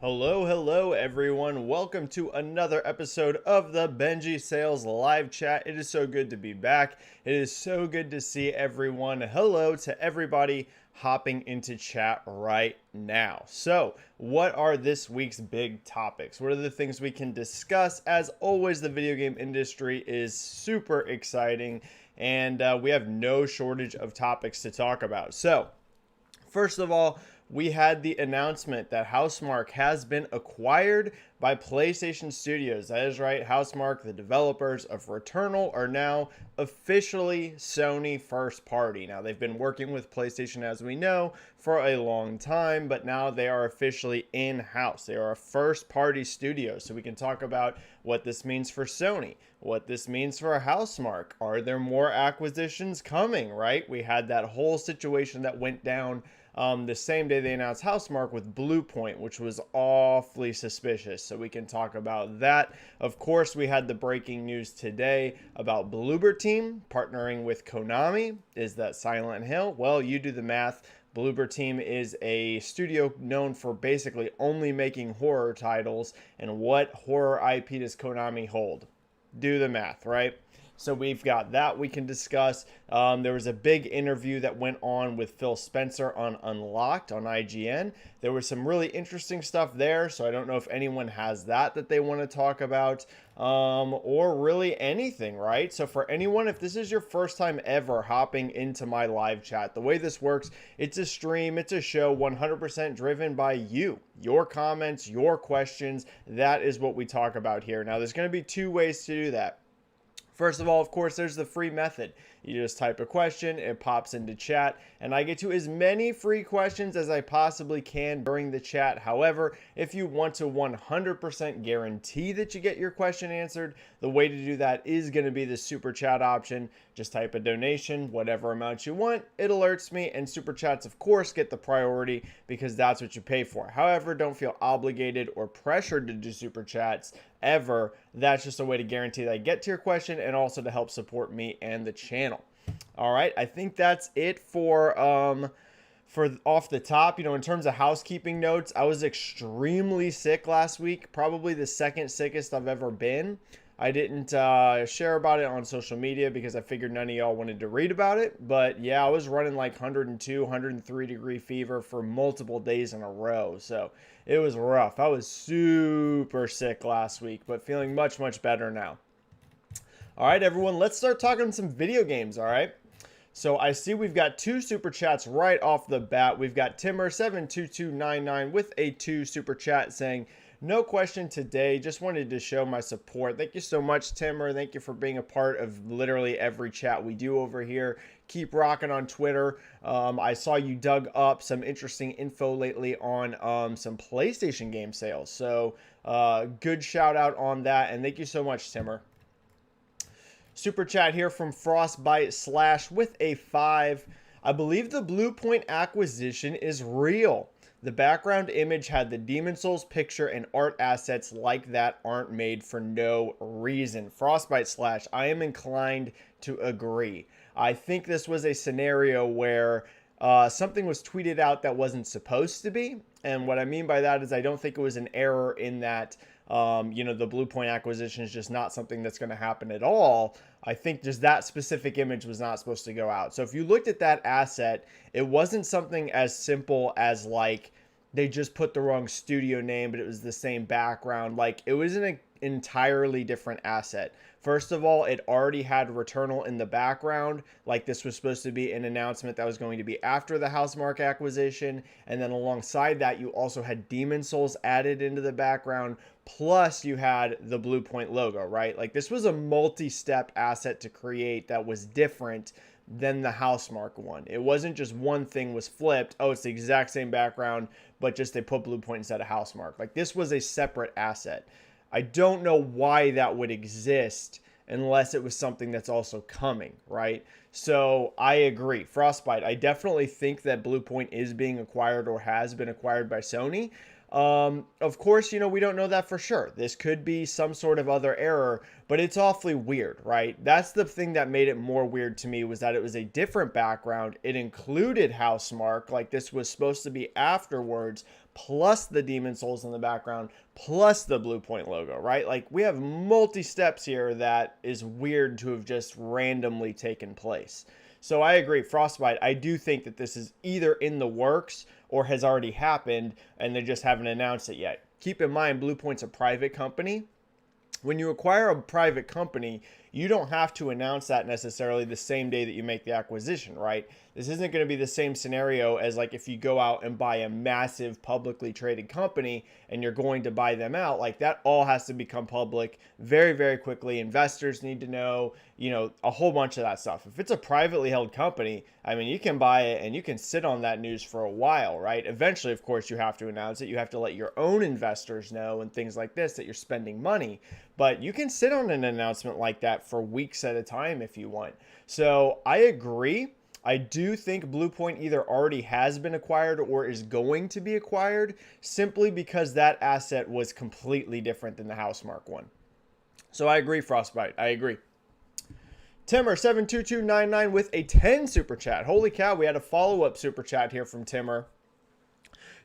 Hello everyone. Welcome to another episode of the Benji-Sales live chat. It is so good to be back. It is so good to see everyone. Hello to everybody hopping into chat right now. So, what are this week's big topics? What are the things we can discuss? As always, the video game industry is super exciting and we have no shortage of topics to talk about. So, first of all, we had the announcement that Housemarque has been acquired by PlayStation Studios. That is right, Housemarque, the developers of Returnal, are now officially Sony first party. Now, they've been working with PlayStation, as we know, for a long time, but now they are officially in-house. They are a first party studio, so we can talk about what this means for Sony, what this means for Housemarque. Are there more acquisitions coming, right? We had that whole situation that went down the same day they announced Housemarque with Bluepoint, which was awfully suspicious. So we can talk about that. Of course, we had the breaking news today about Bloober Team partnering with Konami. Is that Silent Hill? Well, you do the math. Bloober Team is a studio known for basically only making horror titles. And what horror IP does Konami hold? Do the math, right? So we've got that we can discuss. There was a big interview that went on with Phil Spencer on Unlocked on IGN. There was some really interesting stuff there, so I don't know if anyone has that they want to talk about, or really anything, right? So for anyone, if this is your first time ever hopping into my live chat, the way this works, it's a stream, it's a show 100% driven by you. Your comments, your questions, that is what we talk about here. Now, there's going to be two ways to do that. First of all, of course, there's the free method. You just type a question, it pops into chat, and I get to as many free questions as I possibly can during the chat. However, if you want to 100% guarantee that you get your question answered, the way to do that is going to be the super chat option. Just type a donation, whatever amount you want, it alerts me, and super chats, of course, get the priority because that's what you pay for. However, don't feel obligated or pressured to do super chats ever. That's just a way to guarantee that I get to your question and also to help support me and the channel. All right, I think that's it for off the top. You know, in terms of housekeeping notes, I was extremely sick last week, probably the second sickest I've ever been. I didn't share about it on social media because I figured none of y'all wanted to read about it. But yeah, I was running like 102, 103 degree fever for multiple days in a row. So it was rough. I was super sick last week, but feeling much, much better now. All right, everyone, let's start talking some video games, all right? So I see we've got two super chats right off the bat. We've got Timmer72299 with a 2 super chat saying, no question today, just wanted to show my support. Thank you so much, Timmer. Thank you for being a part of literally every chat we do over here. Keep rocking on Twitter. I saw you dug up some interesting info lately on some PlayStation game sales. So good shout out on that. And thank you so much, Timmer. Super chat here from Frostbite Slash with a 5. I believe the Bluepoint acquisition is real. The background image had the Demon Souls picture, and art assets like that aren't made for no reason. Frostbite Slash, I am inclined to agree. I think this was a scenario where something was tweeted out that wasn't supposed to be. And what I mean by that is I don't think it was an error in that you know, the Bluepoint acquisition is just not something that's going to happen at all. I think just that specific image was not supposed to go out. So if you looked at that asset, it wasn't something as simple as like they just put the wrong studio name, but it was the same background. Like it was an entirely different asset. First of all, it already had Returnal in the background. Like this was supposed to be an announcement that was going to be after the Housemarque acquisition. And then alongside that, you also had Demon Souls added into the background. Plus you had the Bluepoint logo, right? Like this was a multi-step asset to create that was different than the Housemarque one. It wasn't just one thing was flipped. Oh, it's the exact same background, but just they put Bluepoint instead of Housemarque. Like this was a separate asset. I don't know why that would exist unless it was something that's also coming, right? So I agree. Frostbite, I definitely think that Bluepoint is being acquired or has been acquired by Sony. Of course, we don't know that for sure. This could be some sort of other error, but it's awfully weird, right? That's the thing that made it more weird to me, was that it was a different background. It included Housemarque, like this was supposed to be afterwards, plus the Demon Souls in the background, plus the Bluepoint logo, right? Like we have multi-steps here that is weird to have just randomly taken place. So I agree, Frostbite, I do think that this is either in the works or has already happened and they just haven't announced it yet. Keep in mind, Bluepoint's a private company. When you acquire a private company, you don't have to announce that necessarily the same day that you make the acquisition, right? This isn't going to be the same scenario as like if you go out and buy a massive publicly traded company and you're going to buy them out. Like that all has to become public very, very quickly. Investors need to know, a whole bunch of that stuff. If it's a privately held company, I mean, you can buy it and you can sit on that news for a while, right? Eventually, of course, you have to announce it. You have to let your own investors know and things like this that you're spending money. But you can sit on an announcement like that for weeks at a time if you want. So I agree. I do think Bluepoint either already has been acquired or is going to be acquired, simply because that asset was completely different than the Housemarque one. So I agree, Frostbite. I agree. Timmer72299 with a 10 super chat. Holy cow, we had a follow-up super chat here from Timmer.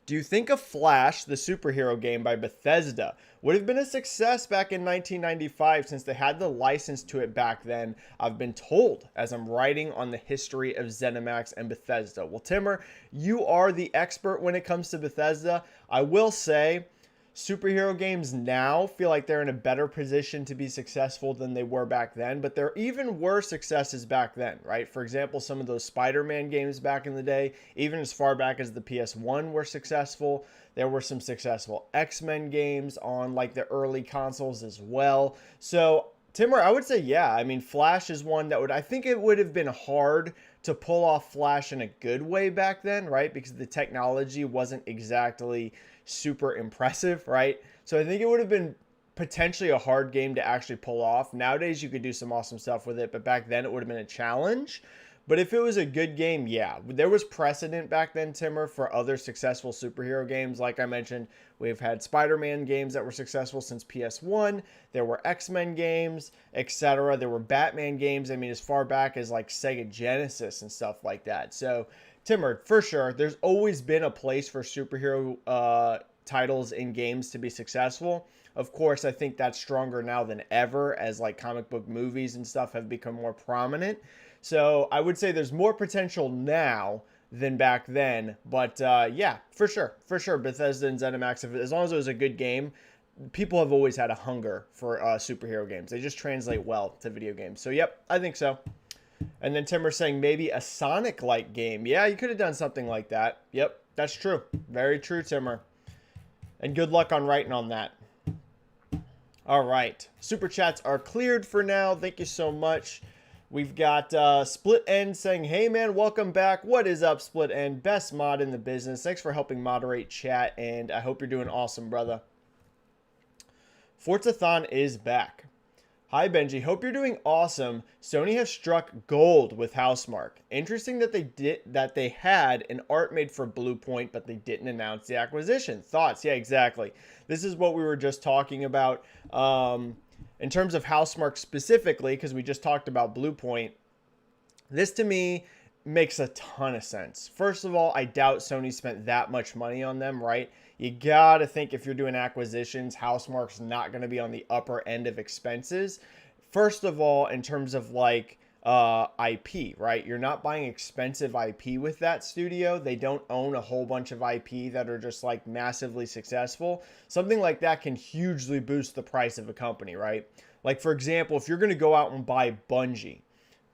Do you think of Flash, the superhero game by Bethesda, would have been a success back in 1995 since they had the license to it back then? I've been told, as I'm writing on the history of ZeniMax and Bethesda. Well, Timmer, you are the expert when it comes to Bethesda. I will say, superhero games now feel like they're in a better position to be successful than they were back then, but there even were successes back then, right? For example, some of those Spider-Man games back in the day, even as far back as the PS1, were successful. There were some successful X-Men games on like the early consoles as well. So Timmer, I would say, yeah. I mean, Flash is one that I think it would have been hard to pull off Flash in a good way back then, right? Because the technology wasn't exactly super impressive, right? So I think it would have been potentially a hard game to actually pull off. Nowadays, you could do some awesome stuff with it, but back then it would have been a challenge. But if it was a good game, yeah. There was precedent back then, Timmer, for other successful superhero games. Like I mentioned, we've had Spider-Man games that were successful since PS1. There were X-Men games, etc. There were Batman games, I mean, as far back as like Sega Genesis and stuff like that. So, Timmer, for sure, there's always been a place for superhero titles in games to be successful. Of course, I think that's stronger now than ever as like comic book movies and stuff have become more prominent. So I would say there's more potential now than back then. But yeah, for sure. For sure. Bethesda and ZeniMax, as long as it was a good game, people have always had a hunger for superhero games. They just translate well to video games. So, yep, I think so. And then Timmer saying maybe a Sonic-like game. Yeah, you could have done something like that. Yep, that's true. Very true, Timmer. And good luck on writing on that. All right. Super chats are cleared for now. Thank you so much. We've got Split End saying, hey man, welcome back. What is up, Split End? Best mod in the business. Thanks for helping moderate chat, and I hope you're doing awesome, brother. Forzathon is back. Hi Benji, hope you're doing awesome. Sony has struck gold with Housemarque. Interesting that they had an art made for Bluepoint, but they didn't announce the acquisition. Thoughts? Yeah, exactly. This is what we were just talking about. In terms of Housemarque specifically, because we just talked about Bluepoint, this to me makes a ton of sense. First of all, I doubt Sony spent that much money on them, right? You gotta think if you're doing acquisitions, Housemarque's not gonna be on the upper end of expenses. First of all, in terms of like IP, right? You're not buying expensive IP with that studio. They don't own a whole bunch of IP that are just like massively successful. Something like that can hugely boost the price of a company, right? Like for example, if you're gonna go out and buy Bungie,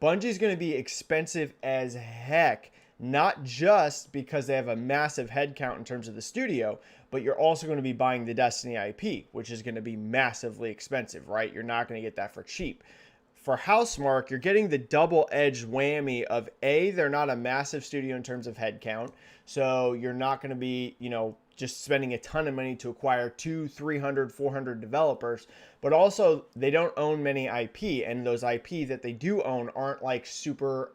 Bungie's gonna be expensive as heck. Not just because they have a massive headcount in terms of the studio, but you're also going to be buying the Destiny IP, which is going to be massively expensive, right? You're not going to get that for cheap. For Housemarque, you're getting the double-edged whammy of A, they're not a massive studio in terms of headcount, so you're not going to be, just spending a ton of money to acquire 200, 300, 400 developers, but also they don't own many IP, and those IP that they do own aren't like super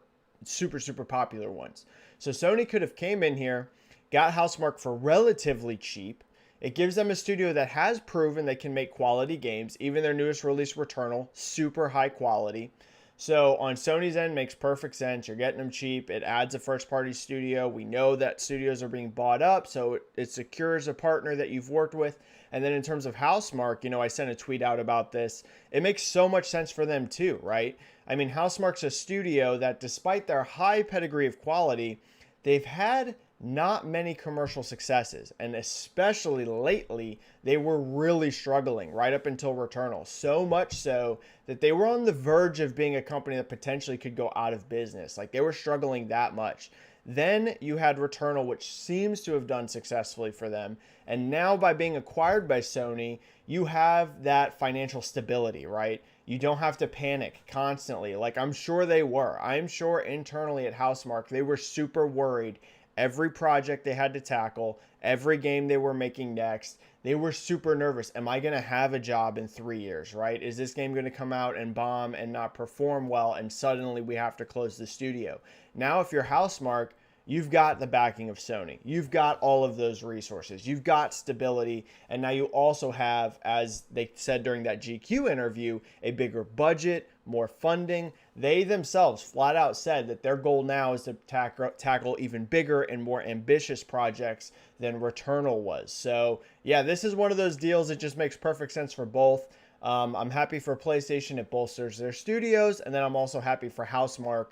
popular ones. So Sony could have came in here, got Housemarque for relatively cheap, It gives them a studio that has proven they can make quality games. Even their newest release, Returnal, super high quality. So on Sony's end, makes perfect sense. You're getting them cheap. It adds a first-party studio. We know that studios are being bought up, so it secures a partner that you've worked with. And then in terms of Housemarque, I sent a tweet out about this. It makes so much sense for them too, right? I mean, Housemarque's a studio that, despite their high pedigree of quality, they've had not many commercial successes, and especially lately, they were really struggling right up until Returnal. So much so that they were on the verge of being a company that potentially could go out of business. Like, they were struggling that much. Then you had Returnal, which seems to have done successfully for them. And now, by being acquired by Sony, you have that financial stability, right? You don't have to panic constantly. Like, I'm sure they were. I'm sure internally at Housemarque, they were super worried. Every project they had to tackle, every game they were making next, they were super nervous. Am I going to have a job in 3 years, right? Is this game going to come out and bomb and not perform well, and suddenly we have to close the studio? Now, if you're Housemarque, you've got the backing of Sony. You've got all of those resources. You've got stability. And now you also have, as they said during that GQ interview, a bigger budget, more funding. They themselves flat out said that their goal now is to tackle even bigger and more ambitious projects than Returnal was. So yeah, this is one of those deals that just makes perfect sense for both. I'm happy for PlayStation. It bolsters their studios. And then I'm also happy for Housemarque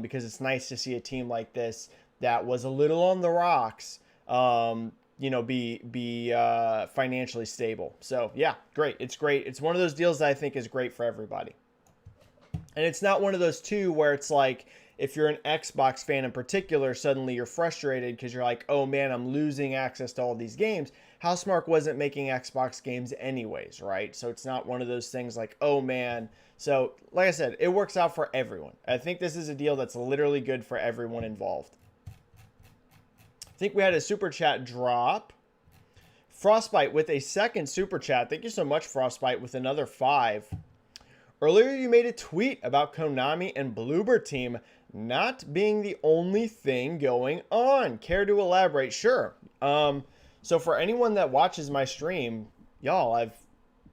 because it's nice to see a team like this that was a little on the rocks, be financially stable. So yeah, great. It's great. It's one of those deals that I think is great for everybody. And it's not one of those two where it's like, if you're an Xbox fan in particular, suddenly you're frustrated because you're like, oh man, I'm losing access to all these games. Housemarque wasn't making Xbox games anyways, right? So it's not one of those things like, oh man. So like I said, it works out for everyone. I think this is a deal that's literally good for everyone involved. I think we had a super chat drop. Frostbite with a second super chat. Thank you so much, Frostbite, with another 5. Earlier, you made a tweet about Konami and Bloober Team not being the only thing going on. Care to elaborate? Sure. So for anyone that watches my stream, y'all, I've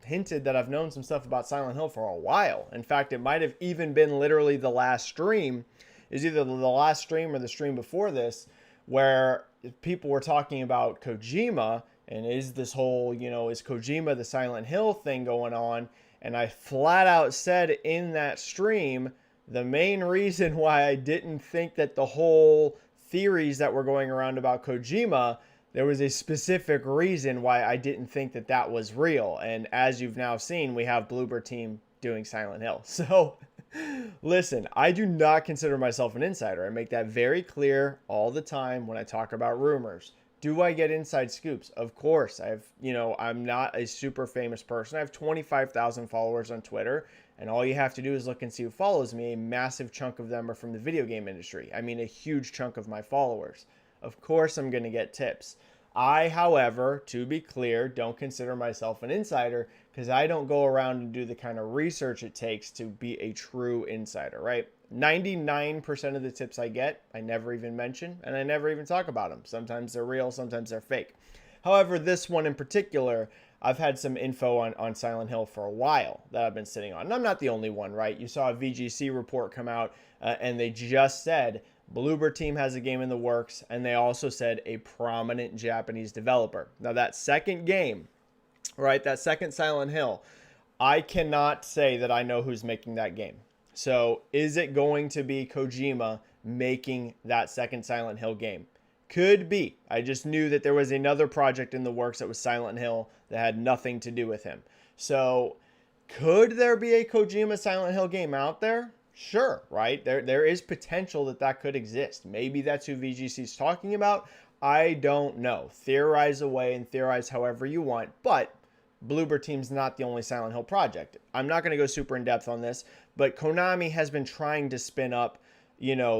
hinted that I've known some stuff about Silent Hill for a while. In fact, it might have even been literally the last stream. Is either the last stream or the stream before this, where people were talking about Kojima and is this whole, is Kojima the Silent Hill thing going on? And I flat out said in that stream, the main reason why I didn't think that the whole theories that were going around about Kojima, there was a specific reason why I didn't think that that was real. And as you've now seen, we have Bloober Team doing Silent Hill. So listen, I do not consider myself an insider. I make that very clear all the time when I talk about rumors. Do I get inside scoops? Of course. I'm not a super famous person. I have 25,000 followers on Twitter, and all you have to do is look and see who follows me. A massive chunk of them are from the video game industry. I mean, a huge chunk of my followers. Of course, I'm going to get tips. I, however, to be clear, don't consider myself an insider because I don't go around and do the kind of research it takes to be a true insider, right? 99% of the tips I get, I never even mention, and I never even talk about them. Sometimes they're real, sometimes they're fake. However, this one in particular, I've had some info on Silent Hill for a while that I've been sitting on. And I'm not the only one, right? You saw a VGC report come out, and they just said Bloober Team has a game in the works, and they also said a prominent Japanese developer. Now, that second game, right, that second Silent Hill, I cannot say that I know who's making that game. So is it going to be Kojima making that second Silent Hill game? Could be. I just knew that there was another project in the works that was Silent Hill that had nothing to do with him. So could there be a Kojima Silent Hill game out there? Sure, right? There is potential that could exist. Maybe that's who VGC's talking about. I don't know. Theorize away and theorize however you want, but Bloober Team's not the only Silent Hill project. I'm not going to go super in depth on this, but Konami has been trying to spin up,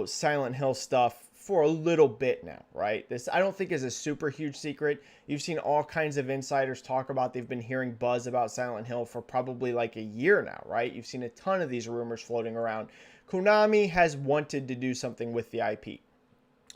Silent Hill stuff for a little bit now, right? This I don't think is a super huge secret. You've seen all kinds of insiders talk about, they've been hearing buzz about Silent Hill for probably like a year now, right? You've seen a ton of these rumors floating around. Konami has wanted to do something with the IP.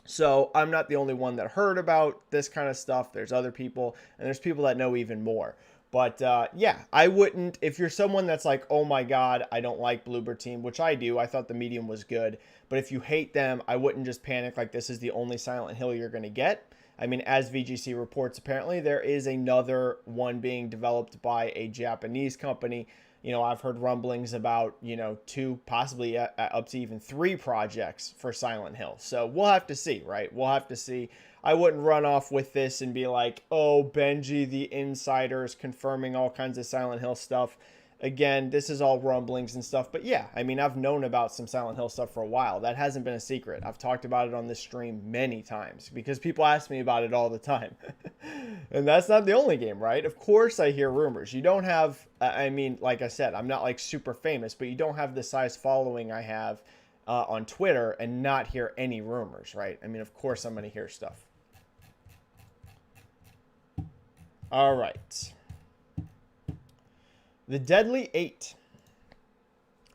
So I'm not the only one that heard about this kind of stuff. There's other people, and there's people that know even more. But yeah, I wouldn't, if you're someone that's like, oh my God, I don't like Bloober Team, which I do. I thought the medium was good. But if you hate them, I wouldn't just panic like this is the only Silent Hill you're going to get. I mean, as VGC reports, apparently there is another one being developed by a Japanese company. You know, I've heard rumblings about, you know, 2, possibly up to even 3 projects for Silent Hill. So we'll have to see, right? We'll have to see. I wouldn't run off with this and be like, oh, Benji, the insider, is confirming all kinds of Silent Hill stuff. Again, this is all rumblings and stuff. But yeah, I mean, I've known about some Silent Hill stuff for a while. That hasn't been a secret. I've talked about it on this stream many times because people ask me about it all the time. And that's not the only game, right? Of course I hear rumors. You don't have, I mean, like I said, I'm not like super famous, but you don't have the size following I have on Twitter and not hear any rumors, right? I mean, of course I'm going to hear stuff. All right. The Deadly 8.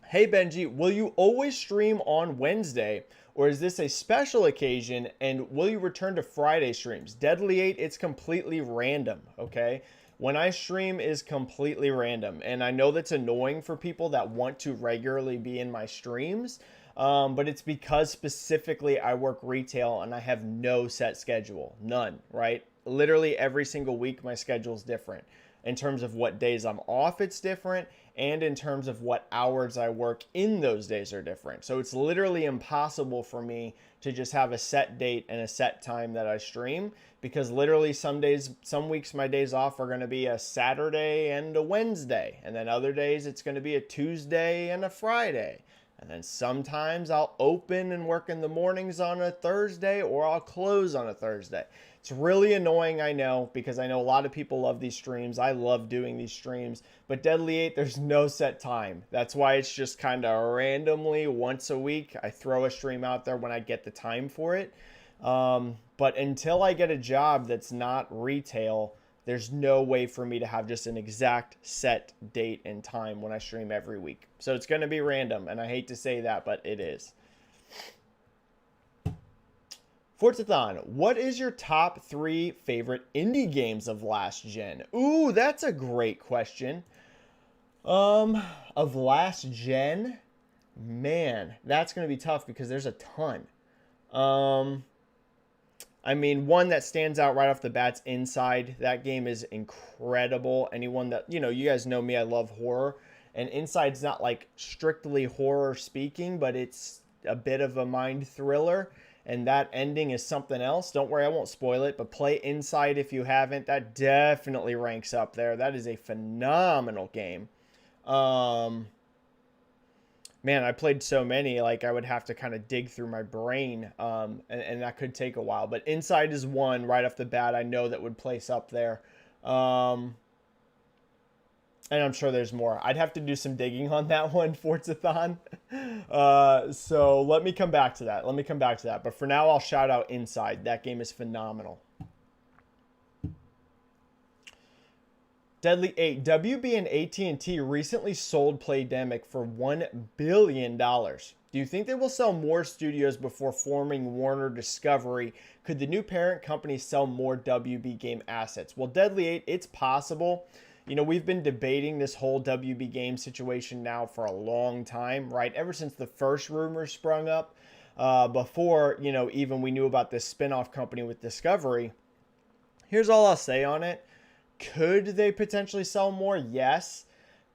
Hey Benji, will you always stream on Wednesday, or is this a special occasion, and will you return to Friday streams? Deadly 8, it's completely random, okay? When I stream is completely random, and I know that's annoying for people that want to regularly be in my streams, but it's because specifically I work retail and I have no set schedule, none, right? Literally every single week my schedule is different. In terms of what days I'm off, it's different. And in terms of what hours I work in those days are different. So it's literally impossible for me to just have a set date and a set time that I stream. Because literally some days, some weeks my days off are going to be a Saturday and a Wednesday. And then other days it's going to be a Tuesday and a Friday. And then sometimes I'll open and work in the mornings on a Thursday, or I'll close on a Thursday. It's really annoying, I know, because I know a lot of people love these streams. I love doing these streams. But Deadly 8, there's no set time. That's why it's just kind of randomly once a week. I throw a stream out there when I get the time for it. But until I get a job that's not retail, there's no way for me to have just an exact set date and time when I stream every week. So it's going to be random, and I hate to say that, but it is. Forzathon, what is your top 3 favorite indie games of last gen? Ooh, that's a great question. Of last gen? Man, that's going to be tough because there's a ton. I mean, one that stands out right off the bat's Inside. That game is incredible. Anyone that, you know, you guys know me, I love horror. And Inside's not like strictly horror speaking, but it's a bit of a mind thriller. And that ending is something else. Don't worry, I won't spoil it, but play Inside if you haven't. That definitely ranks up there. That is a phenomenal game. Man, I played so many, like I would have to kind of dig through my brain, and that could take a while. But Inside is one right off the bat I know that would place up there. And I'm sure there's more. I'd have to do some digging on that one, Forzathon. So let me come back to that. But for now, I'll shout out Inside. That game is phenomenal. Deadly 8. WB and AT&T recently sold Playdemic for $1 billion. Do you think they will sell more studios before forming Warner Discovery? Could the new parent company sell more WB game assets? Well, Deadly 8, it's possible. You know, we've been debating this whole WB game situation now for a long time, right? Ever since the first rumors sprung up, before, you know, even we knew about this spinoff company with Discovery. Here's all I'll say on it. Could they potentially sell more? Yes.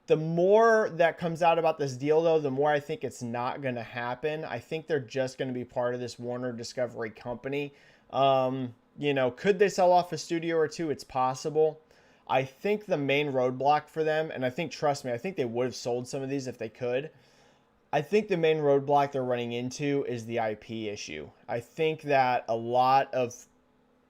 The more that comes out about this deal, though, the more I think it's not going to happen. I think they're just going to be part of this Warner Discovery company. You know, could they sell off a studio or two? It's possible. I think the main roadblock for them, and I think, trust me, I think they would have sold some of these if they could. I think the main roadblock they're running into is the IP issue. I think that a lot of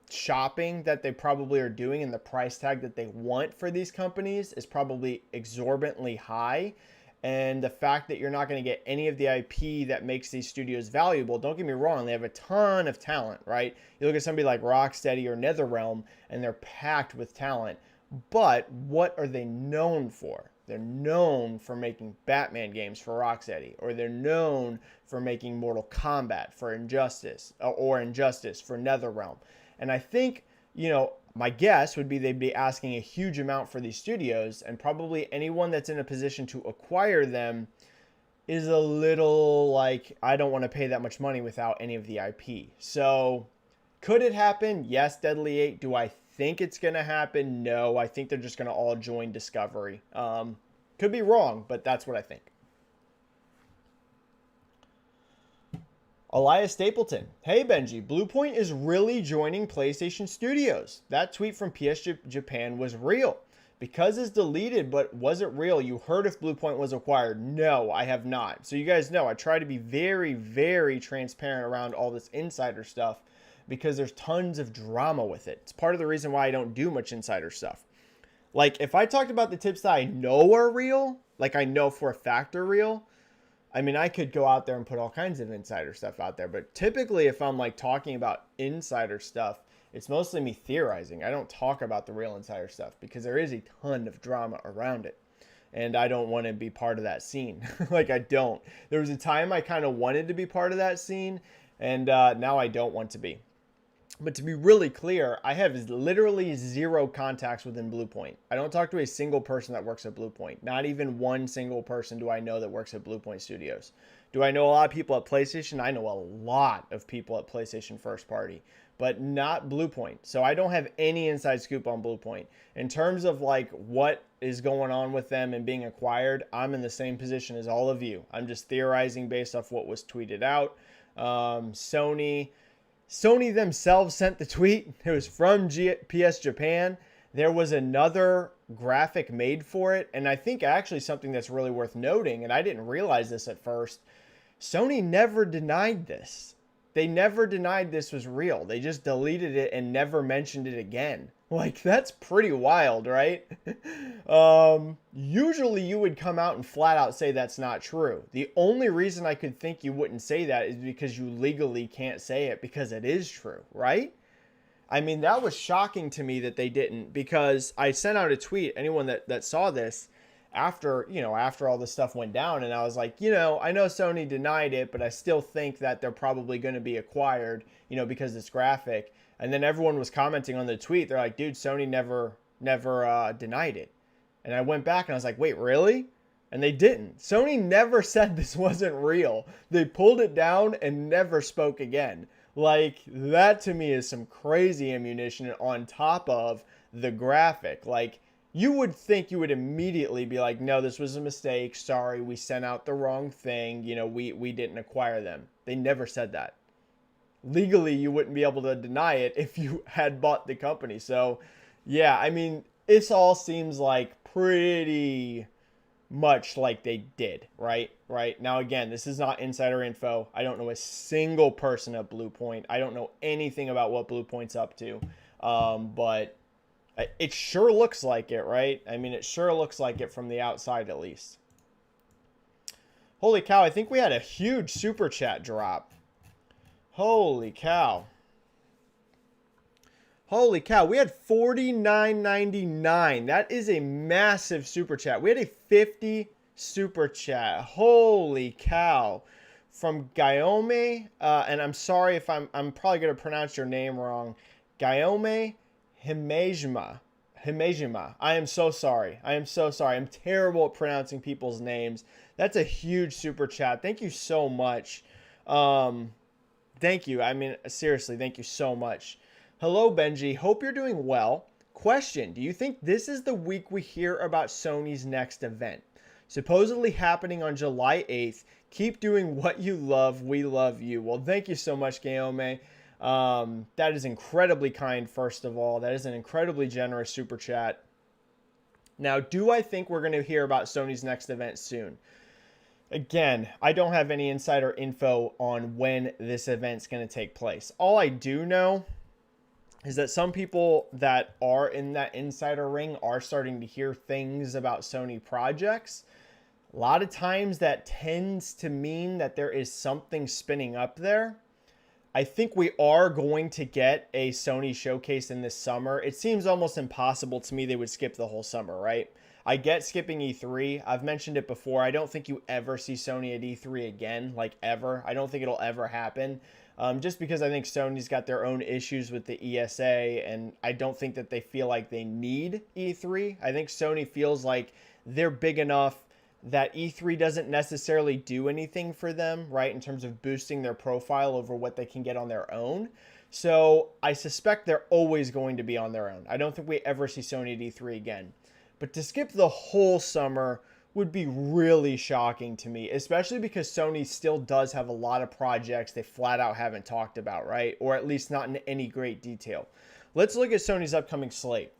shopping that they probably are doing and the price tag that they want for these companies is probably exorbitantly high. And the fact that you're not going to get any of the IP that makes these studios valuable, don't get me wrong, they have a ton of talent, right? You look at somebody like Rocksteady or NetherRealm, and they're packed with talent. But what are they known for? They're known for making Batman games for Rocksteady, or they're known for making Mortal Kombat for Injustice, or Injustice for NetherRealm. And I think, my guess would be they'd be asking a huge amount for these studios, and probably anyone that's in a position to acquire them is a little like, I don't want to pay that much money without any of the IP. So could it happen? Yes, Deadly 8. Do I think it's going to happen? No, I think they're just going to all join Discovery. Could be wrong, but that's what I think. Elias Stapleton. Hey, Benji, Bluepoint is really joining PlayStation Studios. That tweet from PS Japan was real. Because it's deleted, but was it real? You heard if Bluepoint was acquired. No, I have not. So you guys know I try to be very, very transparent around all this insider stuff because there's tons of drama with it. It's part of the reason why I don't do much insider stuff. Like, if I talked about the tips that I know are real, like I know for a fact are real, I mean, I could go out there and put all kinds of insider stuff out there. But typically, if I'm like talking about insider stuff, it's mostly me theorizing. I don't talk about the real insider stuff because there is a ton of drama around it. And I don't want to be part of that scene. Like, I don't. There was a time I kind of wanted to be part of that scene, and now I don't want to be. But to be really clear, I have literally zero contacts within Bluepoint. I don't talk to a single person that works at Bluepoint. Not even one single person do I know that works at Bluepoint Studios. Do I know a lot of people at PlayStation? I know a lot of people at PlayStation First Party, but not Bluepoint. So I don't have any inside scoop on Bluepoint. In terms of like what is going on with them and being acquired, I'm in the same position as all of you. I'm just theorizing based off what was tweeted out. Sony themselves sent the tweet. It was from PS Japan. There was another graphic made for it. And I think actually something that's really worth noting, and I didn't realize this at first, Sony never denied this. They never denied this was real. They just deleted it and never mentioned it again. Like, that's pretty wild, right? Usually you would come out and flat out say that's not true. The only reason I could think you wouldn't say that is because you legally can't say it because it is true, right? I mean, that was shocking to me that they didn't, because I sent out a tweet, anyone that saw this, after all this stuff went down, and I was like, I know Sony denied it, but I still think that they're probably going to be acquired, because it's graphic. And then everyone was commenting on the tweet. They're like, dude, Sony never denied it. And I went back and I was like, wait, really? And they didn't. Sony never said this wasn't real. They pulled it down and never spoke again. Like, that to me is some crazy ammunition on top of the graphic. Like, you would think you would immediately be like, no, this was a mistake. Sorry, we sent out the wrong thing. We didn't acquire them. They never said that. Legally, you wouldn't be able to deny it if you had bought the company. So, yeah, I mean, this all seems like pretty much like they did, right? Now, again, this is not insider info. I don't know a single person at Bluepoint. I don't know anything about what Bluepoint's up to. But it sure looks like it, right? I mean, it sure looks like it from the outside, at least. Holy cow, I think we had a huge super chat drop. Holy cow. Holy cow, we had $49.99. That is a massive super chat. We had a 50 super chat. Holy cow. From Guillaume, and I'm sorry if I'm probably going to pronounce your name wrong. Guillaume Himejima. I am so sorry. I'm terrible at pronouncing people's names. That's a huge super chat. Thank you so much. Thank you. I mean, seriously, thank you so much. Hello, Benji. Hope you're doing well. Question: do you think this is the week we hear about Sony's next event? Supposedly happening on July 8th. Keep doing what you love. We love you. Well, thank you so much, Guillaume. That is incredibly kind, first of all. That is an incredibly generous super chat. Now, do I think we're going to hear about Sony's next event soon? Again, I don't have any insider info on when this event's going to take place. All I do know is that some people that are in that insider ring are starting to hear things about Sony projects. A lot of times that tends to mean that there is something spinning up there. I think we are going to get a Sony showcase in this summer. It seems almost impossible to me they would skip the whole summer, right? I get skipping E3. I've mentioned it before. I don't think you ever see Sony at E3 again, like ever. I don't think it'll ever happen. Just because I think Sony's got their own issues with the ESA, and I don't think that they feel like they need E3. I think Sony feels like they're big enough that E3 doesn't necessarily do anything for them, right, in terms of boosting their profile over what they can get on their own. So I suspect they're always going to be on their own. I don't think we ever see Sony at E3 again. But to skip the whole summer would be really shocking to me, especially because Sony still does have a lot of projects they flat out haven't talked about, right? Or at least not in any great detail. Let's look at Sony's upcoming slate.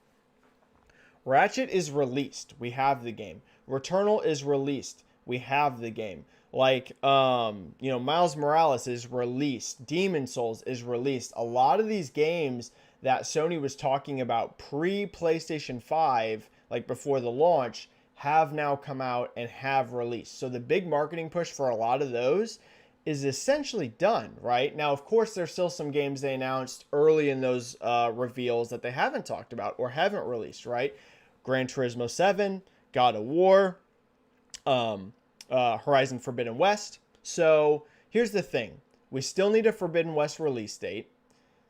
Ratchet is released. We have the game. Returnal is released. We have the game. Like, Miles Morales is released. Demon's Souls is released. A lot of these games that Sony was talking about pre-PlayStation 5, like before the launch, have now come out and have released. So the big marketing push for a lot of those is essentially done, right? Now, of course, there's still some games they announced early in those reveals that they haven't talked about or haven't released, right? Gran Turismo 7, God of War, Horizon Forbidden West. So here's the thing. We still need a Forbidden West release date.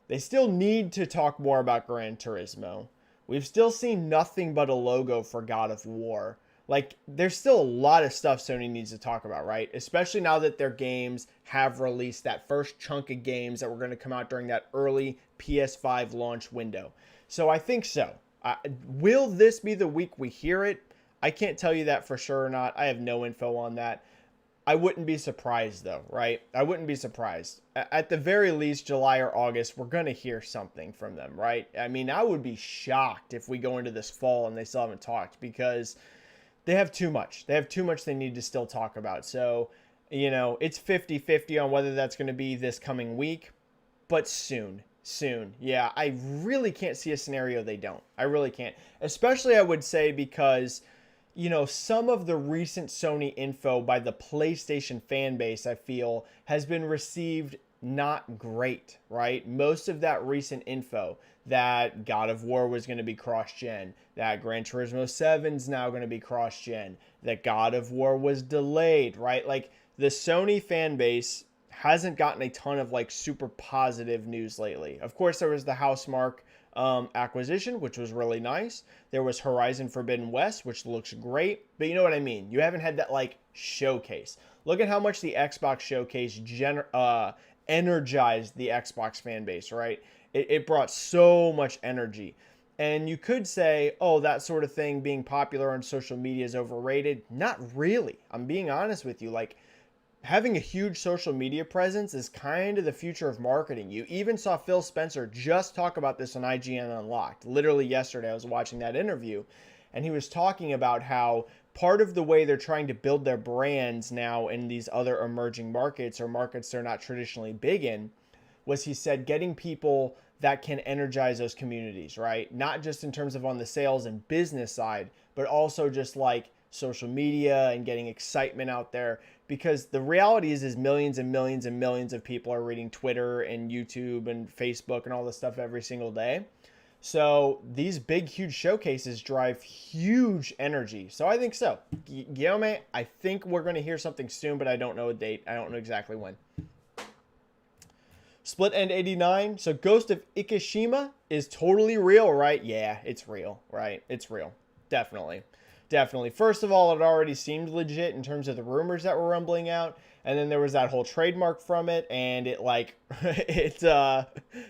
They still need to talk more about Gran Turismo. We've still seen nothing but a logo for God of War. Like, there's still a lot of stuff Sony needs to talk about, right? Especially now that their games have released that first chunk of games that were going to come out during that early PS5 launch window. So I think so. Will this be the week we hear it? I can't tell you that for sure or not. I have no info on that. I wouldn't be surprised though, right? I wouldn't be surprised. At the very least, July or August, we're going to hear something from them, right? I mean, I would be shocked if we go into this fall and they still haven't talked, because they have too much. They have too much they need to still talk about. So, it's 50-50 on whether that's going to be this coming week, but soon. Yeah, I really can't see a scenario they don't. I really can't. Especially, I would say, because some of the recent Sony info by the PlayStation fan base, I feel, has been received not great, right? Most of that recent info, that God of War was going to be cross-gen, that Gran Turismo 7 is now going to be cross-gen, that God of War was delayed, right? Like, the Sony fan base hasn't gotten a ton of, like, super positive news lately. Of course, there was the Housemarque acquisition, which was really nice. There was Horizon Forbidden West, which looks great, but you know what I mean. You haven't had that like showcase. Look at how much the Xbox showcase energized the Xbox fan base, right? It brought so much energy. And you could say, oh, that sort of thing being popular on social media is overrated. Not really. I'm being honest with you. Like, having a huge social media presence is kind of the future of marketing. You even saw Phil Spencer just talk about this on IGN Unlocked. Literally yesterday, I was watching that interview, and he was talking about how part of the way they're trying to build their brands now in these other emerging markets, or markets they're not traditionally big in, was, he said, getting people that can energize those communities, right? Not just in terms of on the sales and business side, but also just like social media and getting excitement out there. Because the reality is millions and millions and millions of people are reading Twitter and YouTube and Facebook and all this stuff every single day. So these big, huge showcases drive huge energy. So I think so. Guillaume, I think we're going to hear something soon, but I don't know a date. I don't know exactly when. Split End 89. So Ghost of Ikishima is totally real, right? Yeah, it's real, right? It's real. Definitely. First of all, it already seemed legit in terms of the rumors that were rumbling out, and then there was that whole trademark from it, and it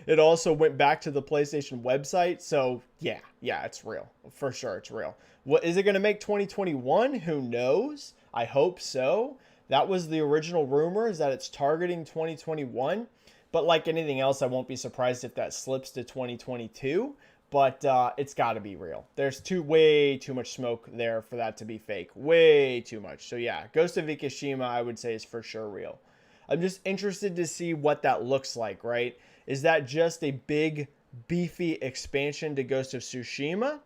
it also went back to the PlayStation website. So yeah, it's real for sure. It's real. What is it going to make 2021? Who knows? I hope so. That was the original rumor, is that it's targeting 2021. But like anything else, I won't be surprised if that slips to 2022. But it's got to be real. There's way too much smoke there for that to be fake. Way too much. So yeah, Ghost of Ikishima, I would say, is for sure real. I'm just interested to see what that looks like, right? Is that just a big, beefy expansion to Ghost of Tsushima?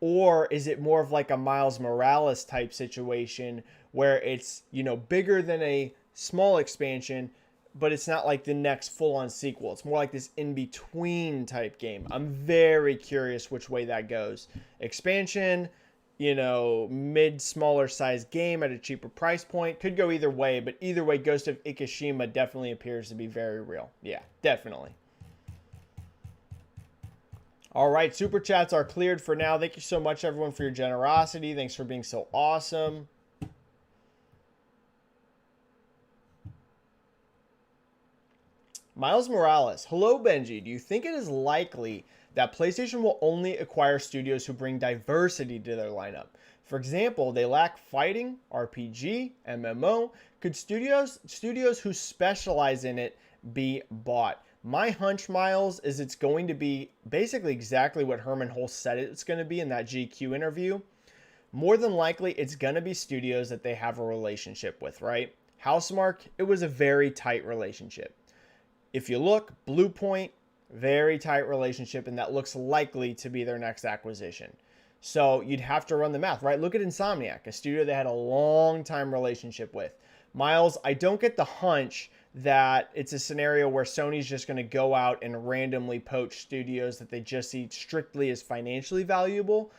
Or is it more of like a Miles Morales type situation where it's, bigger than a small expansion, but it's not like the next full-on sequel. It's more like this in-between type game. I'm very curious which way that goes. Expansion, you know, smaller size game at a cheaper price point. Could go either way, but either way, Ghost of Ikushima definitely appears to be very real. Yeah, definitely. All right, super chats are cleared for now. Thank you so much, everyone, for your generosity. Thanks for being so awesome. Miles Morales. Hello, Benji. Do you think it is likely that PlayStation will only acquire studios who bring diversity to their lineup? For example, they lack fighting, RPG, MMO. Could studios who specialize in it be bought? My hunch, Miles, is it's going to be basically exactly what Herman Hulse said it's going to be in that GQ interview. More than likely, it's going to be studios that they have a relationship with, right? Housemarque, it was a very tight relationship. If you look, Bluepoint, very tight relationship, and that looks likely to be their next acquisition. So you'd have to run the math, right? Look at Insomniac, a studio they had a long time relationship with. Miles, I don't get the hunch that it's a scenario where Sony's just going to go out and randomly poach studios that they just see strictly as financially valuable.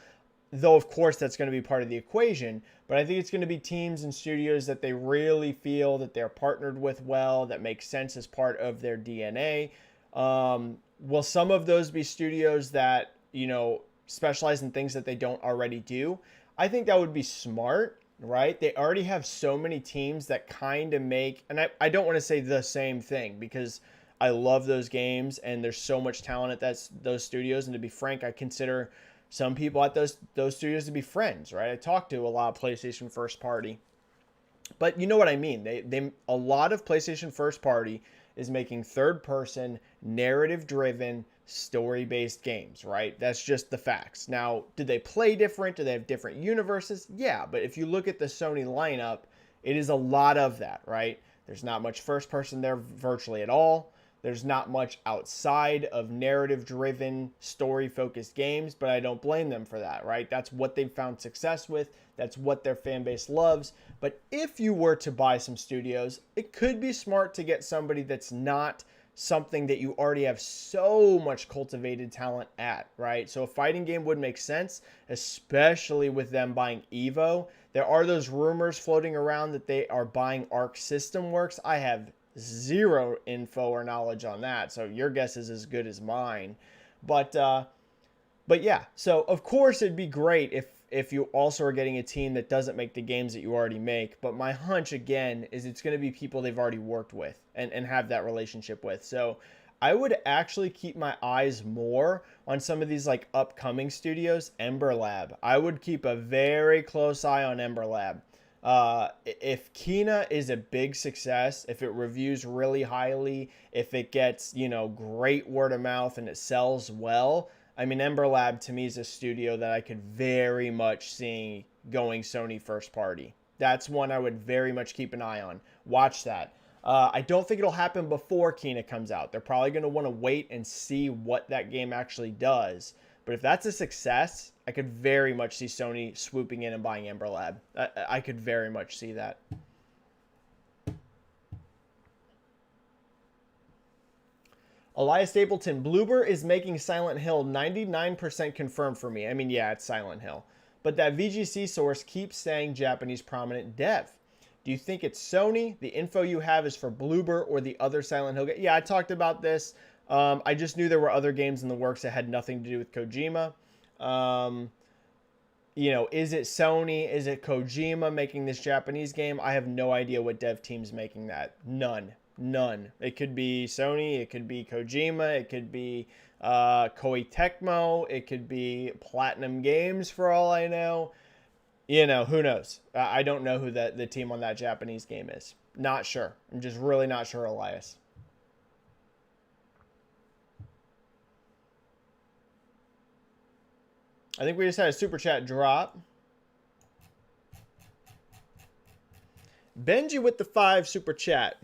Though, of course, that's going to be part of the equation. But I think it's going to be teams and studios that they really feel that they're partnered with well, that makes sense as part of their DNA. Will some of those be studios that, you know, specialize in things that they don't already do? I think that would be smart, right? They already have so many teams that kind of make, and I don't want to say the same thing because I love those games and there's so much talent at those studios. And to be frank, I consider some people at those studios to be friends, right? I talk to a lot of PlayStation first party, but you know what I mean. They a lot of PlayStation first party is making third person, narrative driven, story based games, right? That's just the facts. Now, do they play different? Do they have different universes? Yeah, but if you look at the Sony lineup, it is a lot of that, right? There's not much first person there virtually at all. There's not much outside of narrative-driven, story-focused games, but I don't blame them for that, right? That's what they've found success with. That's what their fan base loves. But if you were to buy some studios, it could be smart to get somebody that's not something that you already have so much cultivated talent at, right? So a fighting game would make sense, especially with them buying Evo. There are those rumors floating around that they are buying Arc System Works. I have zero info or knowledge on that, so your guess is as good as mine. But yeah, so of course it'd be great if you also are getting a team that doesn't make the games that you already make. But my hunch again is it's going to be people they've already worked with and have that relationship with. So I would actually keep my eyes more on some of these like upcoming studios. Ember Lab, I would keep a very close eye on Ember Lab. If Kina is a big success, if it reviews really highly, if it gets, you know, great word of mouth and it sells well, I mean, Ember Lab to me is a studio that I could very much see going Sony first party. That's one I would very much keep an eye on. Watch that. I don't think it'll happen before Kina comes out. They're probably going to want to wait and see what that game actually does. But if that's a success, I could very much see Sony swooping in and buying Ember Lab. I could very much see that. Elias Stapleton, Bloober is making Silent Hill 99% confirmed for me. I mean, yeah, it's Silent Hill. But that VGC source keeps saying Japanese prominent dev. Do you think it's Sony? The info you have is for Bloober or the other Silent Hill game? Yeah, I talked about this. I just knew there were other games in the works that had nothing to do with Kojima. You know, is it Sony? Is it Kojima making this Japanese game? I have no idea what dev team's making that. None. It could be Sony. It could be Kojima. It could be Koei Tecmo. It could be Platinum Games for all I know. You know, who knows? I don't know who the team on that Japanese game is. Not sure. I'm just really not sure, Elias. I think we just had a super chat drop. Benji with the 5 super chat.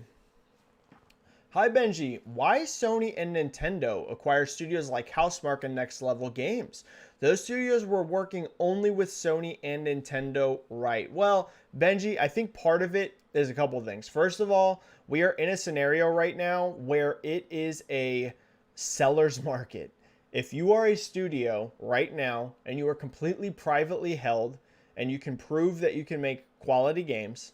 Hi Benji, why Sony and Nintendo acquire studios like Housemarque and Next Level Games? Those studios were working only with Sony and Nintendo, right? Well, Benji, I think part of it is a couple of things. First of all, we are in a scenario right now where it is a seller's market. If you are a studio right now and you are completely privately held and you can prove that you can make quality games,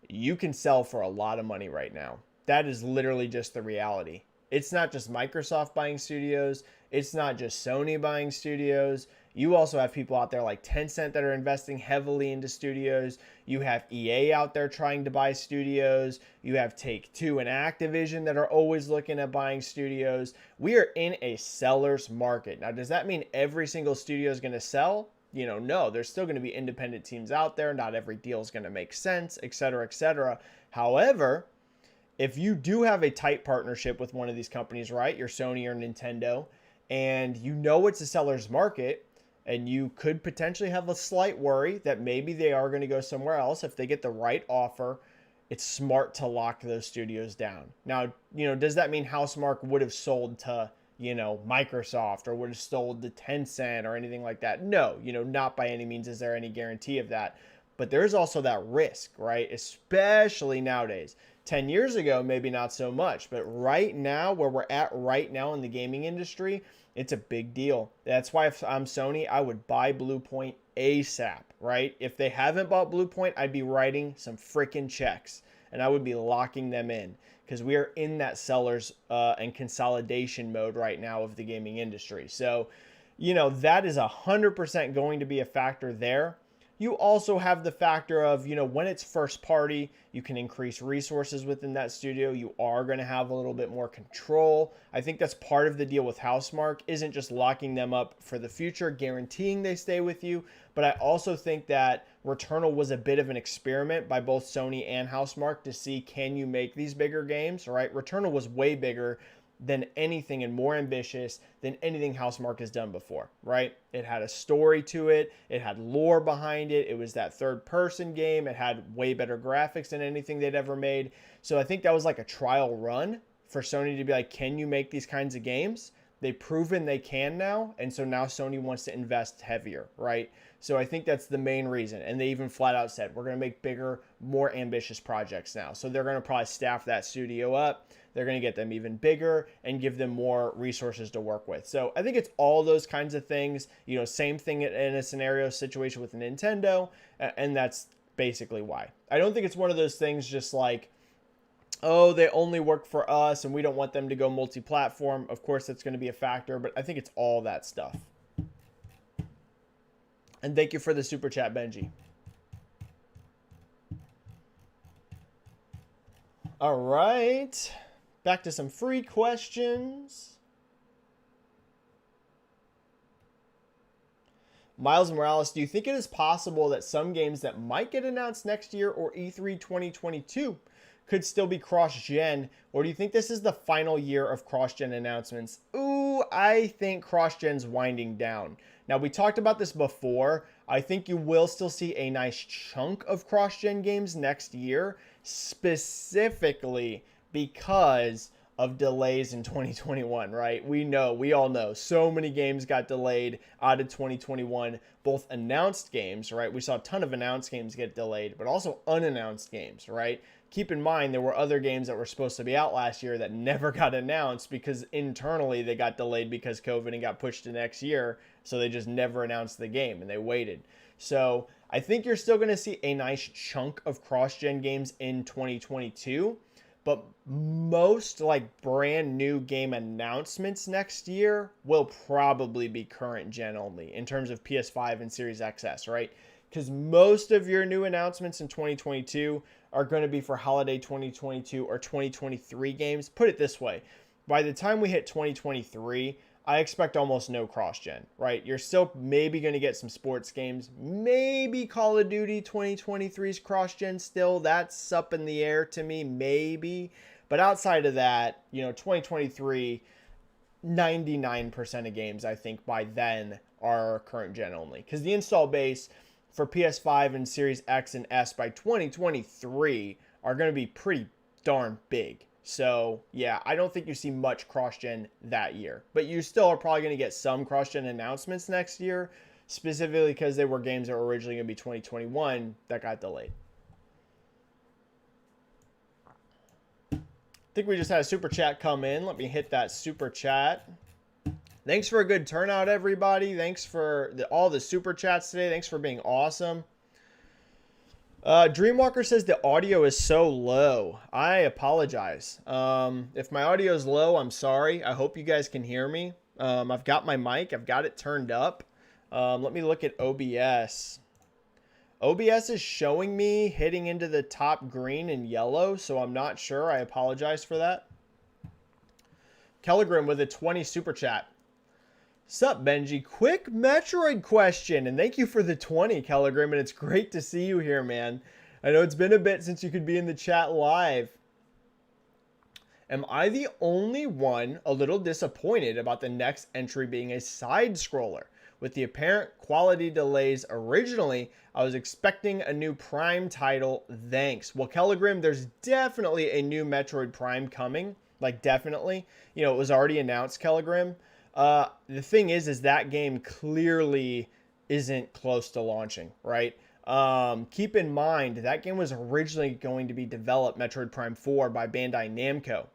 you can sell for a lot of money right now. That is literally just the reality. It's not just Microsoft buying studios. It's not just Sony buying studios. You also have people out there like Tencent that are investing heavily into studios. You have EA out there trying to buy studios. You have Take-Two and Activision that are always looking at buying studios. We are in a seller's market. Now, does that mean every single studio is going to sell? No, there's still going to be independent teams out there. Not every deal is going to make sense, et cetera, et cetera. However, if you do have a tight partnership with one of these companies, right, your Sony or Nintendo, and you know it's a seller's market, and you could potentially have a slight worry that maybe they are going to go somewhere else if they get the right offer, it's smart to lock those studios down. Now, does that mean Housemarque would have sold to, Microsoft or would have sold to Tencent or anything like that? No, not by any means is there any guarantee of that. But there's also that risk, right? Especially nowadays. 10 years ago, maybe not so much. But right now, where we're at right now in the gaming industry, it's a big deal. That's why if I'm Sony, I would buy Bluepoint ASAP, right? If they haven't bought Bluepoint, I'd be writing some freaking checks. And I would be locking them in. Because we are in that sellers and consolidation mode right now of the gaming industry. So, that is 100% going to be a factor there. You also have the factor of, when it's first party, you can increase resources within that studio. You are going to have a little bit more control. I think that's part of the deal with Housemarque, isn't just locking them up for the future, guaranteeing they stay with you. But I also think that Returnal was a bit of an experiment by both Sony and Housemarque to see, can you make these bigger games, right? Returnal was way bigger than anything and more ambitious than anything Housemarque has done before, right? It had a story to it. It had lore behind it. It was that third-person game. It had way better graphics than anything they'd ever made. So I think that was like a trial run for Sony to be like, can you make these kinds of games? They've proven they can now, and so now Sony wants to invest heavier, right? So I think that's the main reason. And they even flat out said, we're going to make bigger, more ambitious projects now. So they're going to probably staff that studio up. They're going to get them even bigger and give them more resources to work with. So I think it's all those kinds of things. Same thing in a scenario situation with Nintendo, and that's basically why. I don't think it's one of those things just like, oh, they only work for us and we don't want them to go multi-platform. Of course, that's going to be a factor, but I think it's all that stuff. And thank you for the super chat, Benji. All right. Back to some free questions. Miles Morales, do you think it is possible that some games that might get announced next year or E3 2022 could still be cross-gen, or do you think this is the final year of cross-gen announcements? Ooh, I think cross-gen's winding down. Now, we talked about this before. I think you will still see a nice chunk of cross-gen games next year, specifically because of delays in 2021, right? We all know so many games got delayed out of 2021, both announced games, right? We saw a ton of announced games get delayed, but also unannounced games, right? Keep in mind, there were other games that were supposed to be out last year that never got announced because internally they got delayed because COVID and got pushed to next year. So they just never announced the game and they waited. So I think you're still going to see a nice chunk of cross-gen games in 2022. But most like brand new game announcements next year will probably be current gen only in terms of PS5 and Series XS, right? Because most of your new announcements in 2022 are going to be for holiday 2022 or 2023 games. Put it this way, by the time we hit 2023, I expect almost no cross-gen, right? You're still maybe going to get some sports games. Maybe Call of Duty 2023's cross-gen still. That's up in the air to me, maybe. But outside of that, 2023, 99% of games, I think, by then are current gen only. Because the install base for PS5 and Series X and S by 2023 are going to be pretty darn big. So yeah, I don't think you see much cross-gen that year, but you still are probably going to get some cross-gen announcements next year, specifically because they were games that were originally going to be 2021 that got delayed. I think we just had a super chat come in. Let me hit that super chat. Thanks for a good turnout, everybody. Thanks for all the super chats today. Thanks for being awesome. Dreamwalker says the audio is so low. I apologize. If my audio is low, I'm sorry. I hope you guys can hear me. I've got my mic. I've got it turned up. Let me look at OBS. OBS is showing me hitting into the top green and yellow, so I'm not sure. I apologize for that. Kellegrim with a 20 super chat. Sup, Benji? Quick Metroid question, and thank you for the 20, Kellegrim, and it's great to see you here, man. I know it's been a bit since you could be in the chat live. Am I the only one a little disappointed about the next entry being a side-scroller? With the apparent quality delays originally, I was expecting a new Prime title. Thanks. Well, Kellegrim, there's definitely a new Metroid Prime coming. Like, definitely. You know, it was already announced, Kellegrim. The thing is that game clearly isn't close to launching, right? Keep in mind, that game was originally going to be developed, Metroid Prime 4, by Bandai Namco.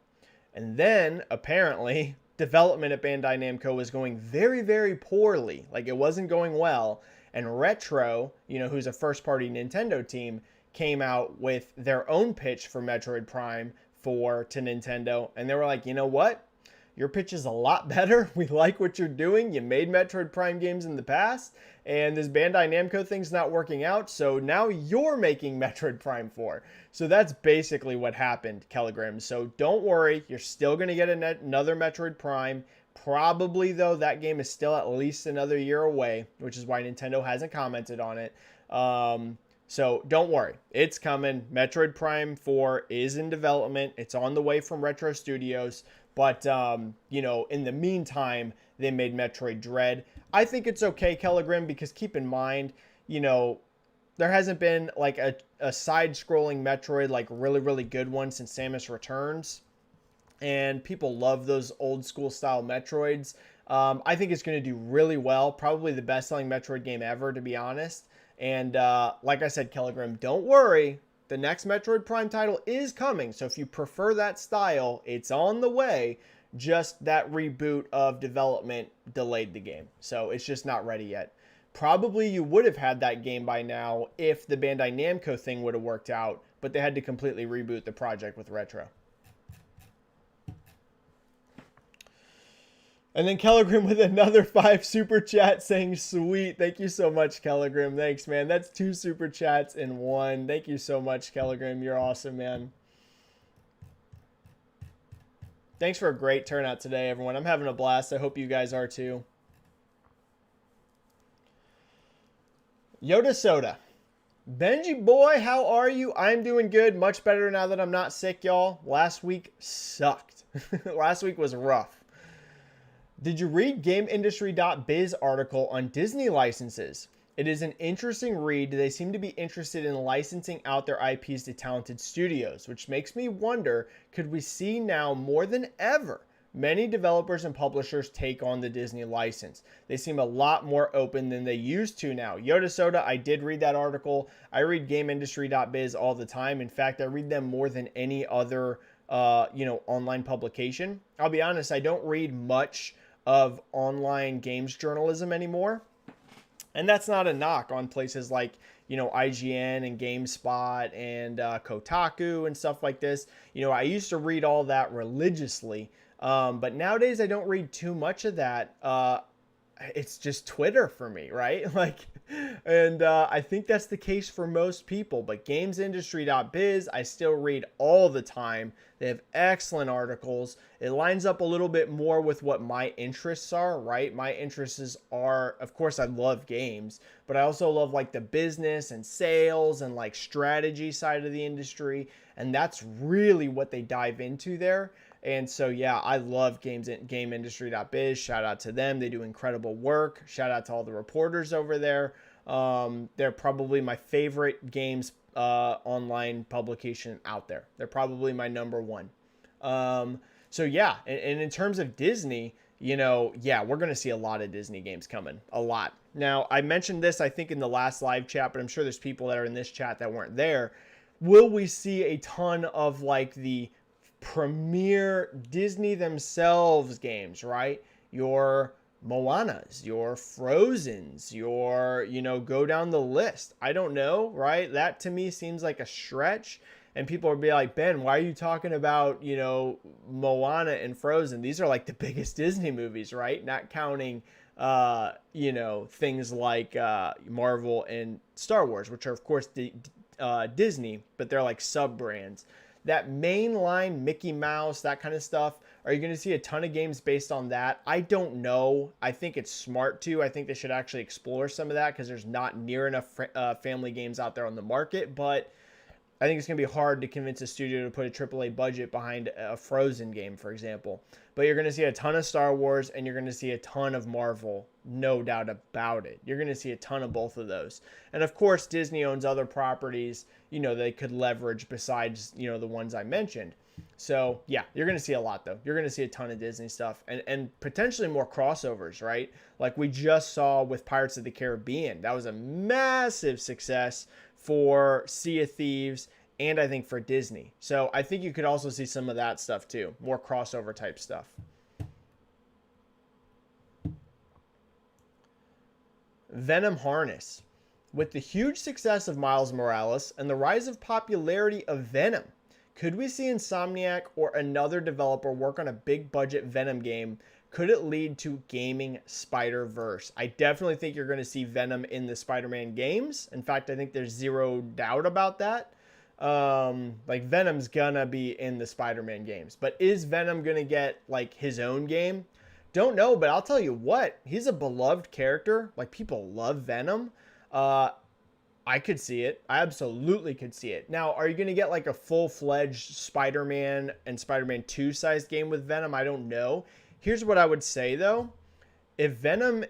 And then, apparently, development at Bandai Namco was going very, very poorly. Like, it wasn't going well. And Retro, you know, who's a first-party Nintendo team, came out with their own pitch for Metroid Prime 4 to Nintendo. And they were like, you know what? Your pitch is a lot better. We like what you're doing. You made Metroid Prime games in the past, and this Bandai Namco thing's not working out, so now you're making Metroid Prime 4. So that's basically what happened, Kellegrim. So don't worry. You're still going to get another Metroid Prime. Probably, though, that game is still at least another year away, which is why Nintendo hasn't commented on it. So don't worry. It's coming. Metroid Prime 4 is in development. It's on the way from Retro Studios. But, you know, in the meantime, they made Metroid Dread. I think it's okay, Kellegrim, because keep in mind, you know, there hasn't been like a side-scrolling Metroid, like really, really good one since Samus Returns. And people love those old school style Metroids. I think it's going to do really well. Probably the best-selling Metroid game ever, to be honest. And like I said, Kellegrim, don't worry. The next Metroid Prime title is coming, so if you prefer that style, it's on the way. Just that reboot of development delayed the game, so it's just not ready yet. Probably you would have had that game by now if the Bandai Namco thing would have worked out, but they had to completely reboot the project with Retro. And then Kellegrim with another 5 super chats saying, sweet. Thank you so much, Kellegrim. Thanks, man. That's 2 super chats in 1. Thank you so much, Kellegrim. You're awesome, man. Thanks for a great turnout today, everyone. I'm having a blast. I hope you guys are too. Yoda Soda. Benji boy, how are you? I'm doing good. Much better now that I'm not sick, y'all. Last week sucked. Last week was rough. Did you read GameIndustry.biz article on Disney licenses? It is an interesting read. They seem to be interested in licensing out their IPs to talented studios, which makes me wonder, could we see now more than ever many developers and publishers take on the Disney license? They seem a lot more open than they used to now. Yoda Soda, I did read that article. I read GameIndustry.biz all the time. In fact, I read them more than any other online publication. I'll be honest, I don't read much of online games journalism anymore. And that's not a knock on places like, you know, IGN and GameSpot and Kotaku and stuff like this. You know, I used to read all that religiously, but nowadays I don't read too much of that. It's just Twitter for me, right? And I think that's the case for most people. But GamesIndustry.biz, I still read all the time. They have excellent articles. It lines up a little bit more with what my interests are, right? My interests are, of course, I love games, but I also love like the business and sales and like strategy side of the industry. And that's really what they dive into there. And so, yeah, I love GameIndustry.biz. Shout out to them. They do incredible work. Shout out to all the reporters over there. They're probably my favorite games online publication out there. They're probably my number one. So yeah, and in terms of Disney, yeah, we're going to see a lot of Disney games coming. A lot. Now, I mentioned this, I think, in the last live chat, but I'm sure there's people that are in this chat that weren't there. Will we see a ton of like the premier Disney themselves games, right? Your Moanas, your Frozens, your, go down the list. I don't know, right? That to me seems like a stretch. And people will be like, Ben, why are you talking about, Moana and Frozen? These are like the biggest Disney movies, right? Not counting, things like Marvel and Star Wars, which are, of course, Disney, but they're like sub brands. That mainline Mickey Mouse, that kind of stuff, are you going to see a ton of games based on that? I don't know. I think it's smart to. I think they should actually explore some of that because there's not near enough family games out there on the market, but I think it's going to be hard to convince a studio to put a AAA budget behind a Frozen game, for example. But you're going to see a ton of Star Wars and you're going to see a ton of Marvel, no doubt about it. You're going to see a ton of both of those. And of course, Disney owns other properties, they could leverage besides, the ones I mentioned. So yeah, you're going to see a lot though. You're going to see a ton of Disney stuff and potentially more crossovers, right? Like we just saw with Pirates of the Caribbean. That was a massive success for Sea of Thieves and I think for Disney. So I think you could also see some of that stuff too. More crossover type stuff. Venom Harness. With the huge success of Miles Morales and the rise of popularity of Venom, could we see Insomniac or another developer work on a big budget Venom game? Could it lead to gaming Spider-Verse? I definitely think you're going to see Venom in the Spider-Man games. In fact, I think there's zero doubt about that. Like Venom's gonna be in the Spider-Man games, but is Venom gonna get like his own game? Don't know, but I'll tell you what, he's a beloved character. Like people love Venom. I could see it. I absolutely could see it. Now, are you going to get like a full-fledged Spider-Man and Spider-Man 2 sized game with Venom? I don't know. Here's what I would say though. If Venom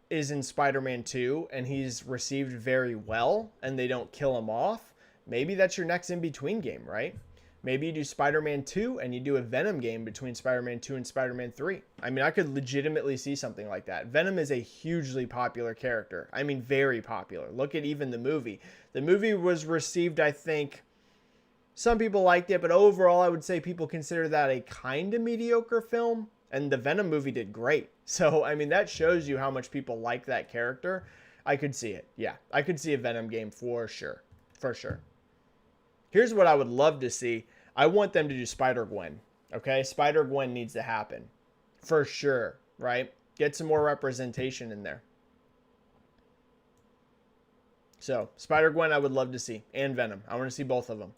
is in Spider-Man 2 and he's received very well and they don't kill him off, maybe that's your next in-between game, right? Maybe you do Spider-Man 2 and you do a Venom game between Spider-Man 2 and Spider-Man 3. I mean, I could legitimately see something like that. Venom is a hugely popular character. I mean, very popular. Look at even the movie. The movie was received, I think, some people liked it, but overall I would say people consider that a kind of mediocre film. And the Venom movie did great. So, I mean, that shows you how much people like that character. I could see it. Yeah, I could see a Venom game for sure. For sure. Here's what I would love to see. I want them to do Spider-Gwen. Okay? Spider-Gwen needs to happen. For sure. Right? Get some more representation in there. So, Spider-Gwen I would love to see. And Venom. I want to see both of them.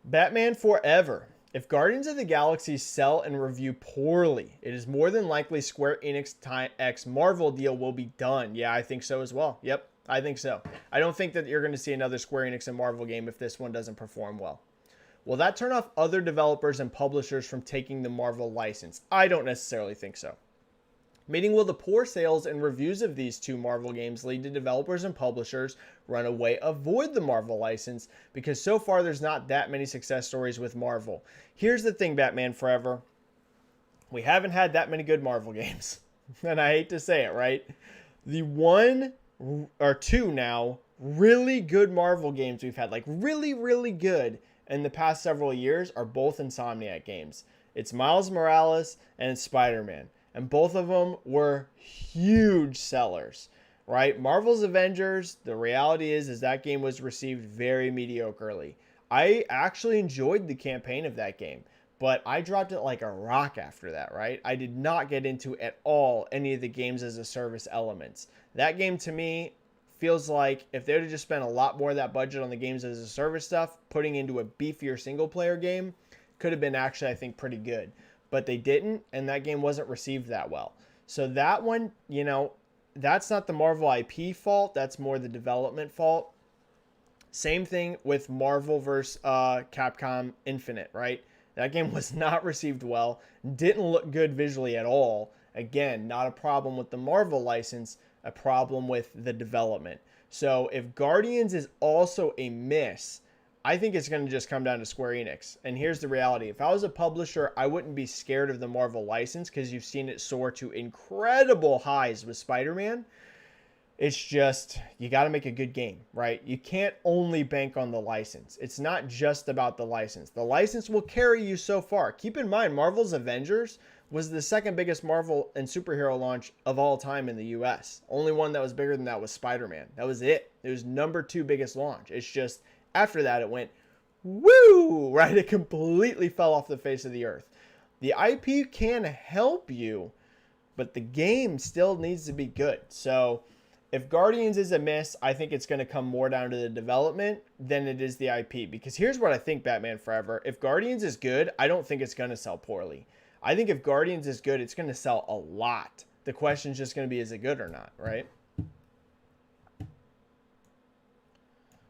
Batman Forever. If Guardians of the Galaxy sell and review poorly, it is more than likely Square Enix x Marvel deal will be done. Yeah, I think so as well. Yep, I think so. I don't think that you're going to see another Square Enix and Marvel game if this one doesn't perform well. Will that turn off other developers and publishers from taking the Marvel license? I don't necessarily think so. Meaning, will the poor sales and reviews of these two Marvel games lead to developers and publishers run away, avoid the Marvel license? Because so far there's not that many success stories with Marvel. Here's the thing, Batman Forever. We haven't had that many good Marvel games. And I hate to say it, right? The one or two now really good Marvel games we've had, like really, really good in the past several years, are both Insomniac games. It's Miles Morales and it's Spider-Man. And both of them were huge sellers, right? Marvel's Avengers, the reality is that game was received very mediocrely. I actually enjoyed the campaign of that game, but I dropped it like a rock after that, right? I did not get into at all any of the games as a service elements. That game to me feels like if they would have just spent a lot more of that budget on the games as a service stuff, putting into a beefier single player game could have been actually, I think, pretty good. But they didn't, and that game wasn't received that well. So that one, that's not the Marvel IP fault. That's more the development fault. Same thing with Marvel vs. Capcom Infinite, right? That game was not received well. Didn't look good visually at all. Again, not a problem with the Marvel license, a problem with the development. So if Guardians is also a miss, I think it's going to just come down to Square Enix. And here's the reality. If I was a publisher, I wouldn't be scared of the Marvel license because you've seen it soar to incredible highs with Spider-Man. It's just, you got to make a good game, right? You can't only bank on the license. It's not just about the license. The license will carry you so far. Keep in mind, Marvel's Avengers was the second biggest Marvel and superhero launch of all time in the US. Only one that was bigger than that was Spider-Man. That was it. It was #2 biggest launch. It's just, after that, it went, woo, right? It completely fell off the face of the earth. The IP can help you, but the game still needs to be good. So if Guardians is a miss, I think it's going to come more down to the development than it is the IP. Because here's what I think, Batman Forever. If Guardians is good, I don't think it's going to sell poorly. I think if Guardians is good, it's going to sell a lot. The question's just going to be, is it good or not, right?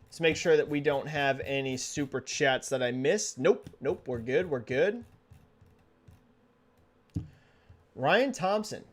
Let's make sure that we don't have any super chats that I missed. Nope, we're good, we're good. Ryan Thompson.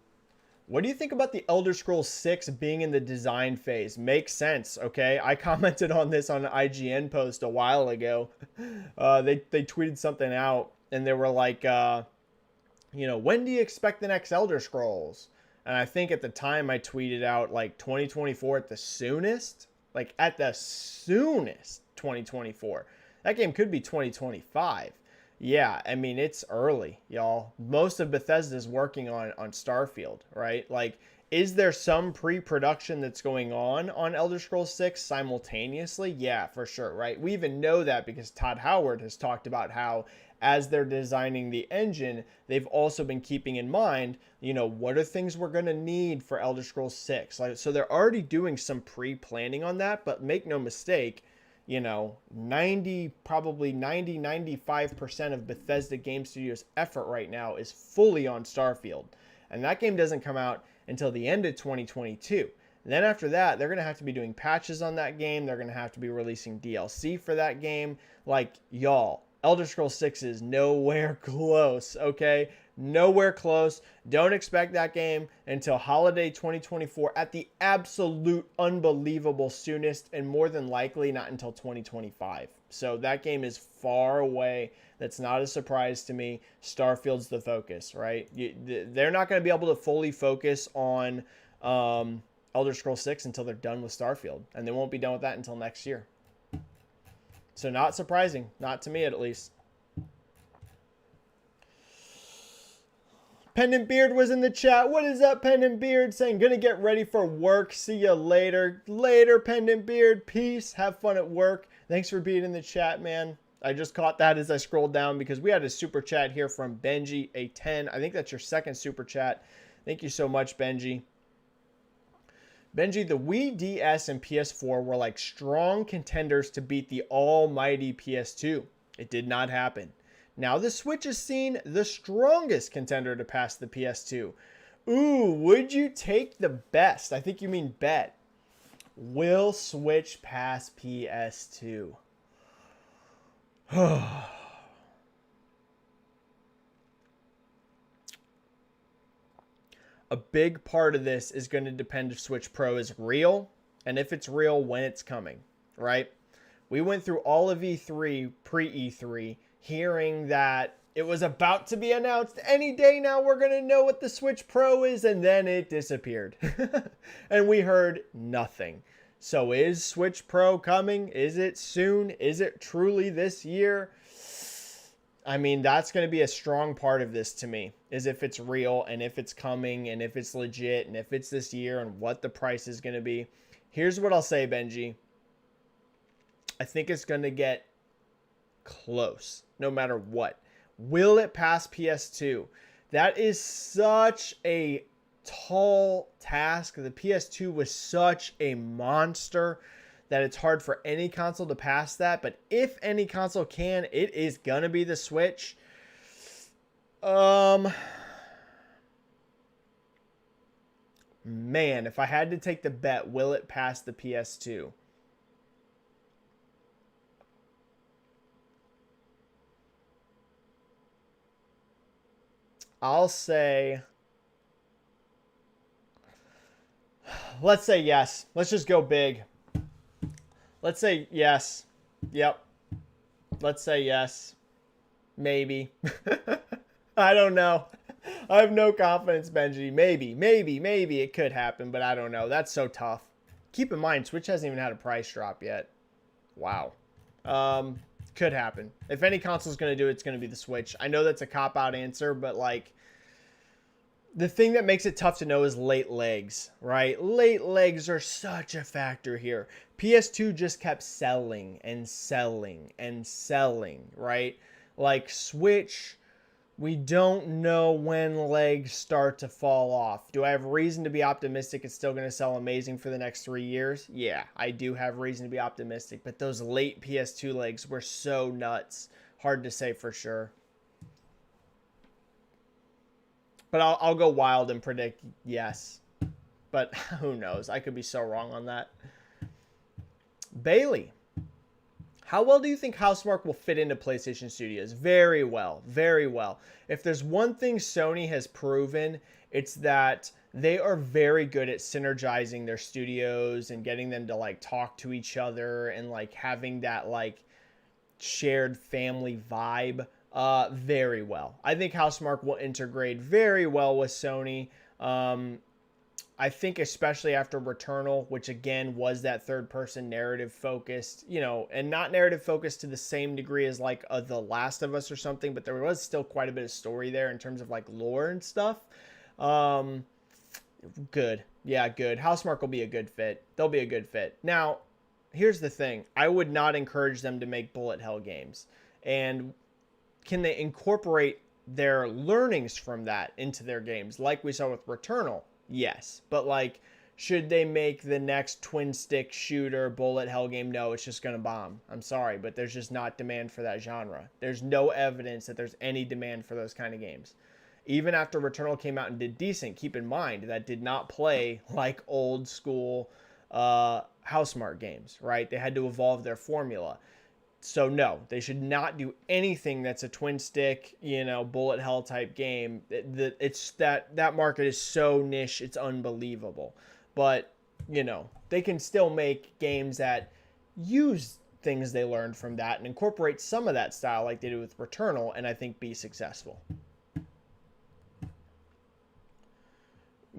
What do you think about the Elder Scrolls 6 being in the design phase? Makes sense, okay? I commented on this on an IGN post a while ago. They tweeted something out, and they were like, you know, when do you expect the next Elder Scrolls? And I think at the time I tweeted out like 2024 at the soonest. Like at the soonest 2024. That game could be 2025. Yeah, I mean, it's early, y'all. Most of Bethesda's working on Starfield, right? Like, is there some pre-production that's going on Elder Scrolls 6 simultaneously? Yeah, for sure, right? We even know that because Todd Howard has talked about how, as they're designing the engine, they've also been keeping in mind, you know, what are things we're going to need for Elder Scrolls 6? Like, so they're already doing some pre-planning on that, but make no mistake, you know, 95% of Bethesda Game Studios' effort right now is fully on Starfield. And that game doesn't come out until the end of 2022. And then after that, they're going to have to be doing patches on that game. They're going to have to be releasing DLC for that game. Like, y'all, Elder Scrolls 6 is nowhere close, okay? Nowhere close. Don't expect that game until holiday 2024 at the absolute unbelievable soonest, and more than likely not until 2025. So that game is far away. That's not a surprise to me. Starfield's the focus, right? They're not going to be able to fully focus on Elder Scrolls 6 until they're done with Starfield, and they won't be done with that until next year. So not surprising, not to me at least. Pendant Beard was in the chat. What is up, Pendant Beard? Saying, gonna get ready for work. See you later. Later, Pendant Beard. Peace. Have fun at work. Thanks for being in the chat, man. I just caught that as I scrolled down because we had a super chat here from Benji, a 10. I think that's your second super chat. Thank you so much, Benji. Benji, the Wii, DS, and PS4 were like strong contenders to beat the almighty PS2. It did not happen. Now the Switch is seen the strongest contender to pass the PS2. Ooh, would you take the best? I think you mean bet. Will Switch pass PS2? A big part of this is going to depend if Switch Pro is real, and if it's real, when it's coming, right? We went through all of E3, pre-E3, hearing that it was about to be announced any day now. We're going to know what the Switch Pro is, and then it disappeared. And we heard nothing. So is Switch Pro coming? Is it soon? Is it truly this year? I mean, that's going to be a strong part of this to me, is if it's real and if it's coming and if it's legit and if it's this year and what the price is going to be. Here's what I'll say, Benji. I think it's going to get close no matter what. Will it pass PS2? That is such a tall task. The PS2 was such a monster that it's hard for any console to pass that. But if any console can, it is going to be the Switch. Man, if I had to take the bet, will it pass the PS2? I'll say, let's say yes. Let's just go big. Let's say yes. Yep. Let's say yes. Maybe. I don't know. I have no confidence, Benji. Maybe it could happen, but I don't know. That's so tough. Keep in mind, Switch hasn't even had a price drop yet. Wow. Could happen. If any console's going to do it, it's going to be the Switch. I know that's a cop-out answer, but like, the thing that makes it tough to know is late legs, right? Late legs are such a factor here. PS2 just kept selling and selling and selling, right? Like Switch, we don't know when legs start to fall off. Do I have reason to be optimistic it's still going to sell amazing for the next 3 years? Yeah, I do have reason to be optimistic. But those late PS2 legs were so nuts. Hard to say for sure. But I'll go wild and predict yes. But who knows? I could be so wrong on that. Bailey. How well do you think Housemarque will fit into PlayStation Studios? Very well. Very well. If there's one thing Sony has proven, it's that they are very good at synergizing their studios and getting them to like talk to each other and like having that like shared family vibe. Very well. I think Housemarque will integrate very well with Sony. I think especially after Returnal, which again was that third-person narrative focused, you know, and not narrative focused to the same degree as like The Last of Us or something, but there was still quite a bit of story there in terms of like lore and stuff. Good. Yeah, good. Housemarque will be a good fit. They'll be a good fit. Now, here's the thing. I would not encourage them to make bullet hell games. And can they incorporate their learnings from that into their games like we saw with Returnal? Yes. But like, should they make the next twin stick shooter bullet hell game? No, it's just going to bomb. I'm sorry, but there's just not demand for that genre. There's no evidence that there's any demand for those kind of games. Even after Returnal came out and did decent, keep in mind that did not play like old school Housemarque games, right? They had to evolve their formula. So no, they should not do anything that's a twin stick, you know, bullet hell type game. It's that market is so niche, it's unbelievable. But, you know, they can still make games that use things they learned from that and incorporate some of that style like they did with Returnal and I think be successful.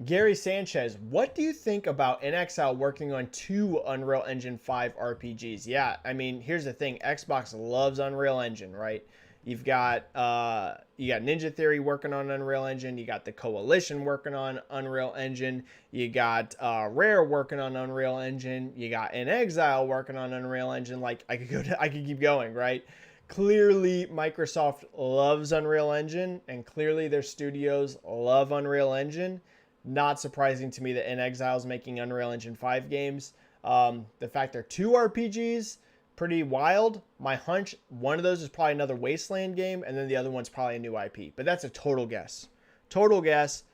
Gary Sanchez, what do you think about InXile working on 2 Unreal Engine 5 RPGs? Yeah, I mean, here's the thing. Xbox loves Unreal Engine, right? You've got Ninja Theory working on Unreal Engine. You got the Coalition working on Unreal Engine. You got Rare working on Unreal Engine. You got InXile working on Unreal Engine. Like I could keep going, right? Clearly, Microsoft loves Unreal Engine, and clearly their studios love Unreal Engine. Not surprising to me that InXile is making Unreal Engine 5 games. The fact they're 2 RPGs, pretty wild. My hunch, one of those is probably another Wasteland game, and then the other one's probably a new IP. But that's a total guess. Total guess,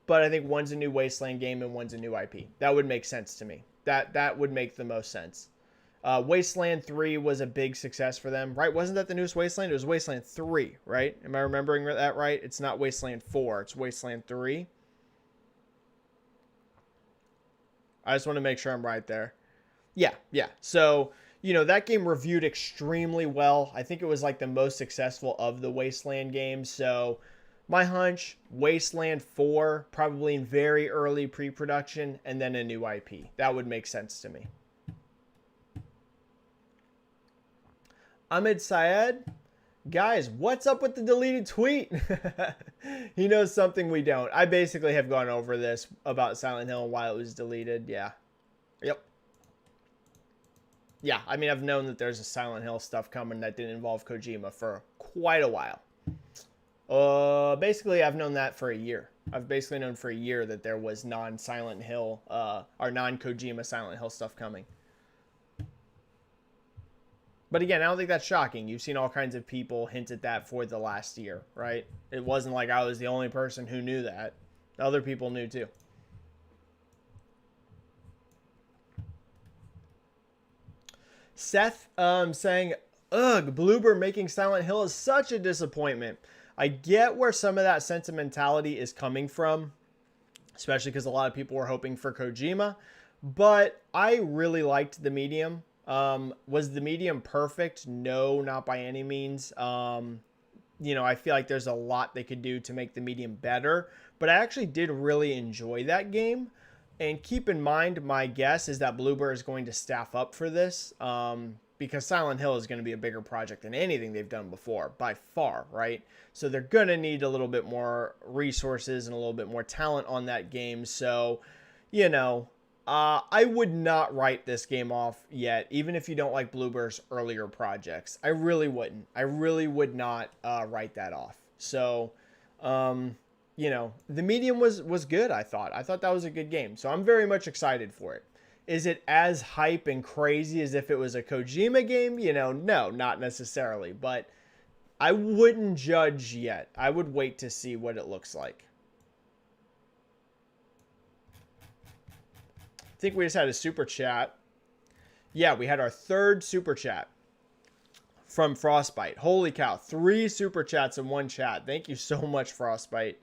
but I think one's a new Wasteland game and one's a new IP. That would make sense to me. That would make the most sense. Wasteland 3 was a big success for them, right? Wasn't that the newest Wasteland? It was Wasteland 3, right? Am I remembering that right? It's not Wasteland 4, it's Wasteland 3. I just want to make sure I'm right there. Yeah. So, you know, that game reviewed extremely well. I think it was like the most successful of the Wasteland games. So, my hunch, Wasteland 4, probably in very early pre-production, and then a new IP. That would make sense to me. Ahmed Syed, guys, what's up with the deleted tweet? He knows something we don't. I basically have gone over this about Silent Hill and why it was deleted. Yeah. Yep. Yeah, I mean, I've known that there's a Silent Hill stuff coming that didn't involve Kojima for quite a while. Basically, I've known that for a year. I've basically known for a year that there was non-Silent Hill, or non-Kojima Silent Hill stuff coming. But again, I don't think that's shocking. You've seen all kinds of people hint at that for the last year, right? It wasn't like I was the only person who knew that. Other people knew too. Seth saying, ugh, Bloober making Silent Hill is such a disappointment. I get where some of that sentimentality is coming from, especially because a lot of people were hoping for Kojima. But I really liked the medium. Was the medium perfect? No, not by any means. I feel like there's a lot they could do to make the medium better, but I actually did really enjoy that game. And keep in mind, my guess is that Bloober is going to staff up for this, because Silent Hill is going to be a bigger project than anything they've done before, by far, right? So they're going to need a little bit more resources and a little bit more talent on that game. So, I would not write this game off yet, even if you don't like Bloober's earlier projects. I really wouldn't. I really would not write that off. So, the medium was good, I thought. I thought that was a good game. So I'm very much excited for it. Is it as hype and crazy as if it was a Kojima game? No, not necessarily. But I wouldn't judge yet. I would wait to see what it looks like. I think we just had a super chat. Yeah, we had our third super chat from Frostbite. Holy cow, 3 super chats in one chat. Thank you so much, Frostbite.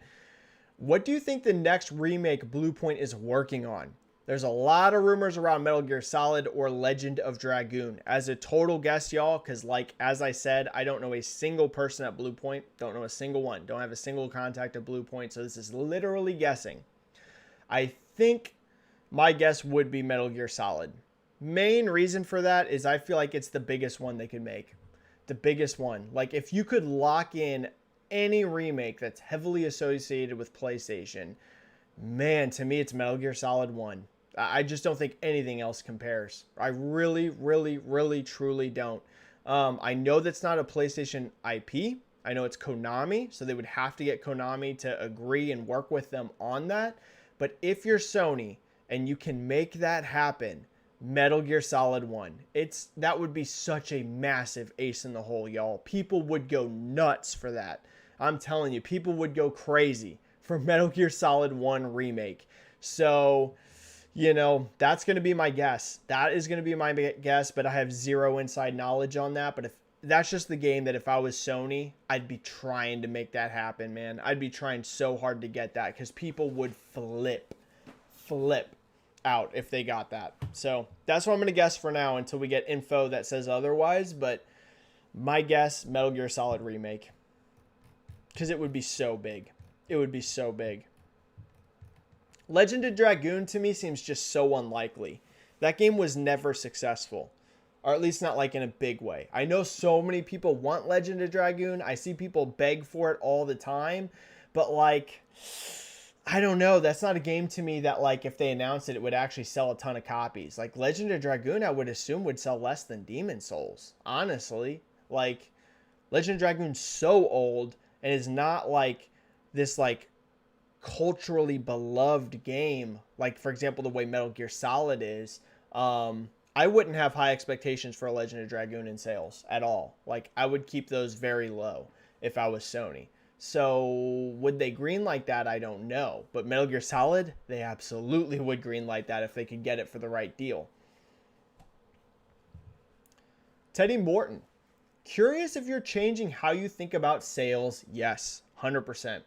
What do you think the next remake Bluepoint is working on? There's a lot of rumors around Metal Gear Solid or Legend of Dragoon. As a total guess, y'all, because as I said, I don't know a single person at Bluepoint. Don't know a single one. Don't have a single contact at Bluepoint, so this is literally guessing. I think my guess would be Metal Gear Solid. Main reason for that is I feel like it's the biggest one they could make. The biggest one. Like, if you could lock in any remake that's heavily associated with PlayStation, man, to me, it's Metal Gear Solid 1. I just don't think anything else compares. I really, really, really, truly don't. I know that's not a PlayStation IP. I know it's Konami, so they would have to get Konami to agree and work with them on that. But if you're Sony and you can make that happen, Metal Gear Solid 1. That would be such a massive ace in the hole, y'all. People would go nuts for that. I'm telling you, people would go crazy for Metal Gear Solid 1 remake. So, that's going to be my guess. That is going to be my guess, but I have zero inside knowledge on that. But if that's just the game that if I was Sony, I'd be trying to make that happen, man. I'd be trying so hard to get that because people would flip out if they got that. So that's what I'm going to guess for now until we get info that says otherwise. But my guess, Metal Gear Solid remake. Because it would be so big. It would be so big. Legend of Dragoon to me seems just so unlikely. That game was never successful. Or at least not like in a big way. I know so many people want Legend of Dragoon. I see people beg for it all the time. But I don't know. That's not a game to me that if they announced it, it would actually sell a ton of copies. Legend of Dragoon, I would assume would sell less than Demon Souls. Honestly. Legend of Dragoon's so old and is not this culturally beloved game. For example, the way Metal Gear Solid is. I wouldn't have high expectations for a Legend of Dragoon in sales at all. I would keep those very low if I was Sony. So would they greenlight that? I don't know. But Metal Gear Solid, they absolutely would greenlight that if they could get it for the right deal. Teddy Morton. Curious if you're changing how you think about sales? Yes, 100%.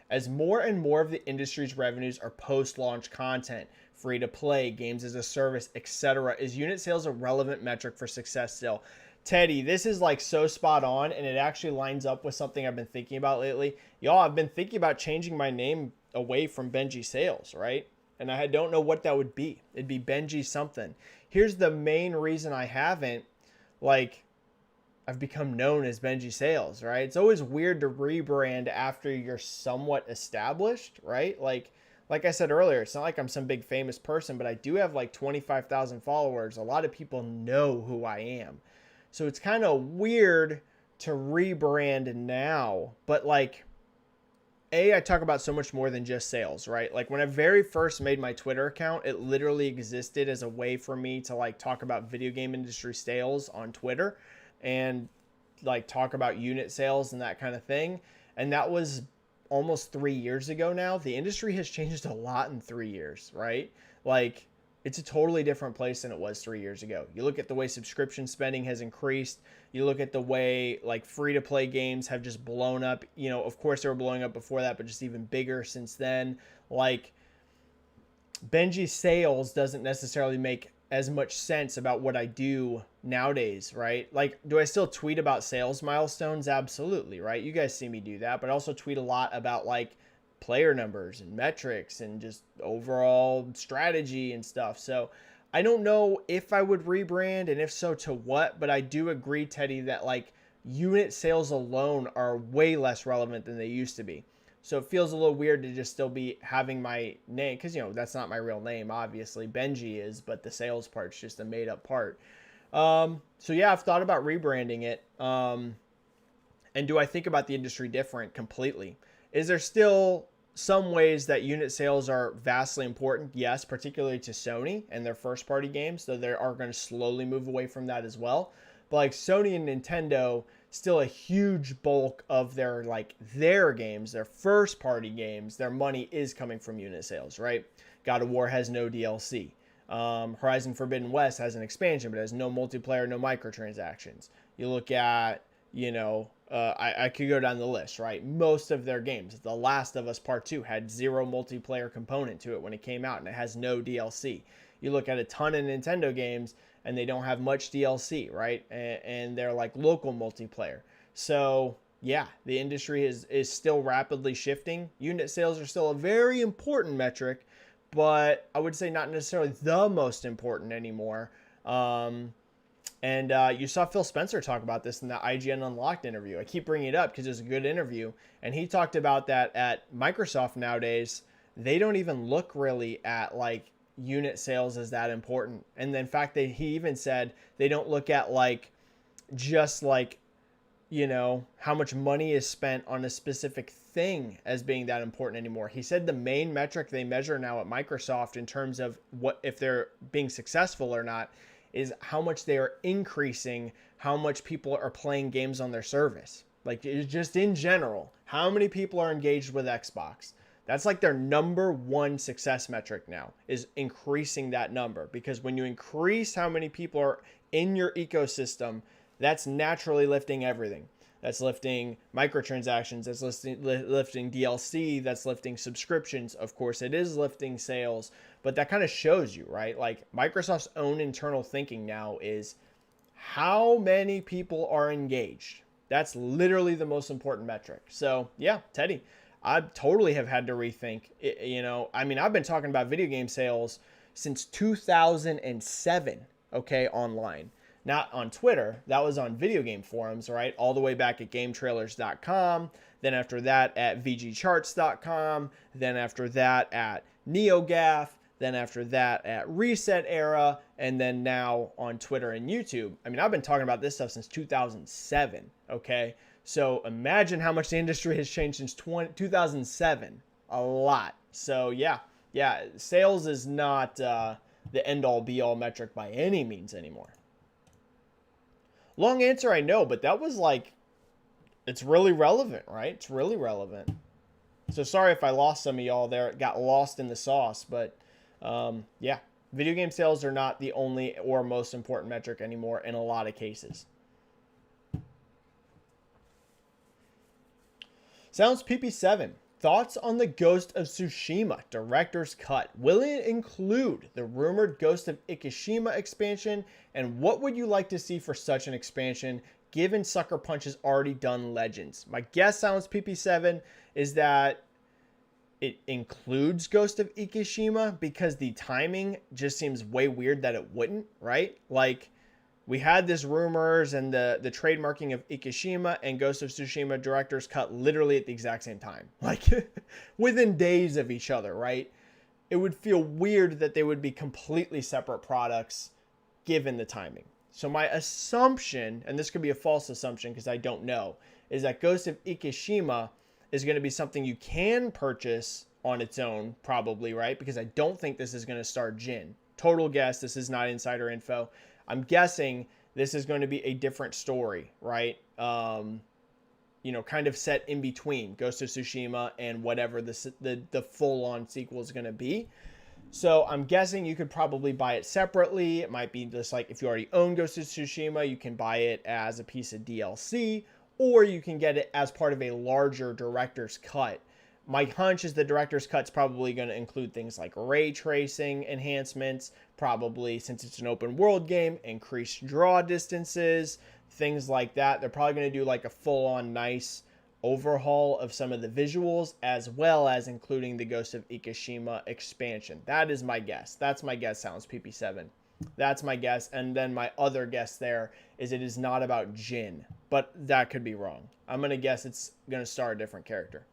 As more and more of the industry's revenues are post-launch content, free-to-play, games as a service, etc., is unit sales a relevant metric for success still? Teddy, this is so spot on, and it actually lines up with something I've been thinking about lately. Y'all, I've been thinking about changing my name away from Benji-Sales, right? And I don't know what that would be. It'd be Benji something. Here's the main reason I haven't. I've become known as Benji-Sales, right? It's always weird to rebrand after you're somewhat established, right? Like I said earlier, it's not like I'm some big famous person, but I do have 25,000 followers. A lot of people know who I am. So it's kind of weird to rebrand now. But I talk about so much more than just sales, right? When I very first made my Twitter account, it literally existed as a way for me to talk about video game industry sales on Twitter. And talk about unit sales and that kind of thing. And that was almost 3 years ago now. The industry has changed a lot in 3 years, right? It's a totally different place than it was 3 years ago. You look at the way subscription spending has increased. You look at the way free-to-play games have just blown up. Of course they were blowing up before that, but just even bigger since then. Benji-Sales doesn't necessarily make as much sense about what I do nowadays, right? Like, do I still tweet about sales milestones? Absolutely, right? You guys see me do that, but I also tweet a lot about like player numbers and metrics and just overall strategy and stuff. So I don't know if I would rebrand, and if so, to what, but I do agree, Teddy, that like unit sales alone are way less relevant than they used to be. So it feels a little weird to just still be having my name, because, you know, that's not my real name, obviously. Benji is, but the sales part's just a made up part. So yeah, I've thought about rebranding it. And do I think about the industry different? Completely. Is there still some ways that unit sales are vastly important? Yes, particularly to Sony and their first party games, though they are going to slowly move away from that as well. But like Sony and Nintendo, still a huge bulk of their games, their first party games, their money is coming from unit sales, right? God of War has no DLC. Horizon Forbidden West has an expansion, but it has no multiplayer, no microtransactions. You look at, I could go down the list, right? Most of their games, The Last of Us Part 2 had zero multiplayer component to it when it came out, and it has no DLC. You look at a ton of Nintendo games, and they don't have much DLC, right? And they're like local multiplayer. So yeah, the industry is still rapidly shifting. Unit sales are still a very important metric, but I would say not necessarily the most important anymore. And you saw Phil Spencer talk about this in the IGN Unlocked interview. I keep bringing it up because it's a good interview. And he talked about that at Microsoft nowadays. They don't even look really at like unit sales as that important. And in fact, he even said they don't look at just how much money is spent on a specific thing as being that important anymore. He said the main metric they measure now at Microsoft in terms of what if they're being successful or not is how much they are increasing how much people are playing games on their service. Like, just in general, how many people are engaged with Xbox. That's like their number one success metric now, is increasing that number. Because when you increase how many people are in your ecosystem, that's naturally lifting everything. That's lifting microtransactions, that's lifting DLC, that's lifting subscriptions. Of course, it is lifting sales, but that kind of shows you, right? Like, Microsoft's own internal thinking now is how many people are engaged. That's literally the most important metric. So yeah, Teddy, I totally have had to rethink it, I've been talking about video game sales since 2007, okay, online. Not on Twitter. That was on video game forums, right? All the way back at GameTrailers.com. Then after that at VGCharts.com. Then after that at NeoGAF. Then after that at Reset Era. And then now on Twitter and YouTube. I've been talking about this stuff since 2007, okay? So imagine how much the industry has changed since 2007. A lot. So yeah, sales is not the end-all be-all metric by any means anymore. Long answer, I know, but that was it's really relevant, right? It's really relevant. So sorry if I lost some of y'all there. It got lost in the sauce, but yeah, video game sales are not the only or most important metric anymore in a lot of cases. Sounds PP7. Thoughts on the Ghost of Tsushima Director's Cut? Will it include the rumored Ghost of Ikishima expansion? And what would you like to see for such an expansion, given Sucker Punch has already done Legends? My guess, Sounds PP7, is that it includes Ghost of Ikishima, because the timing just seems way weird that it wouldn't, right? Like, we had this rumors and the trademarking of Ikishima and Ghost of Tsushima Director's Cut literally at the exact same time. Like, within days of each other, right? It would feel weird that they would be completely separate products given the timing. So my assumption, and this could be a false assumption because I don't know, is that Ghost of Ikishima is going to be something you can purchase on its own, probably, right? Because I don't think this is going to star Jin. Total guess, this is not insider info. I'm guessing this is going to be a different story, right? Kind of set in between Ghost of Tsushima and whatever the full-on sequel is going to be. So I'm guessing you could probably buy it separately. It might be just like if you already own Ghost of Tsushima, you can buy it as a piece of DLC, or you can get it as part of a larger director's cut. My hunch is the director's cut's probably going to include things like ray tracing enhancements, probably, since it's an open world game, increased draw distances, things like that. They're probably going to do like a full-on nice overhaul of some of the visuals, as well as including the Ghost of Ikushima expansion. That is my guess. That's my guess, Sounds PP7. That's my guess. And then my other guess there is it is not about Jin, but that could be wrong. I'm going to guess it's going to star a different character.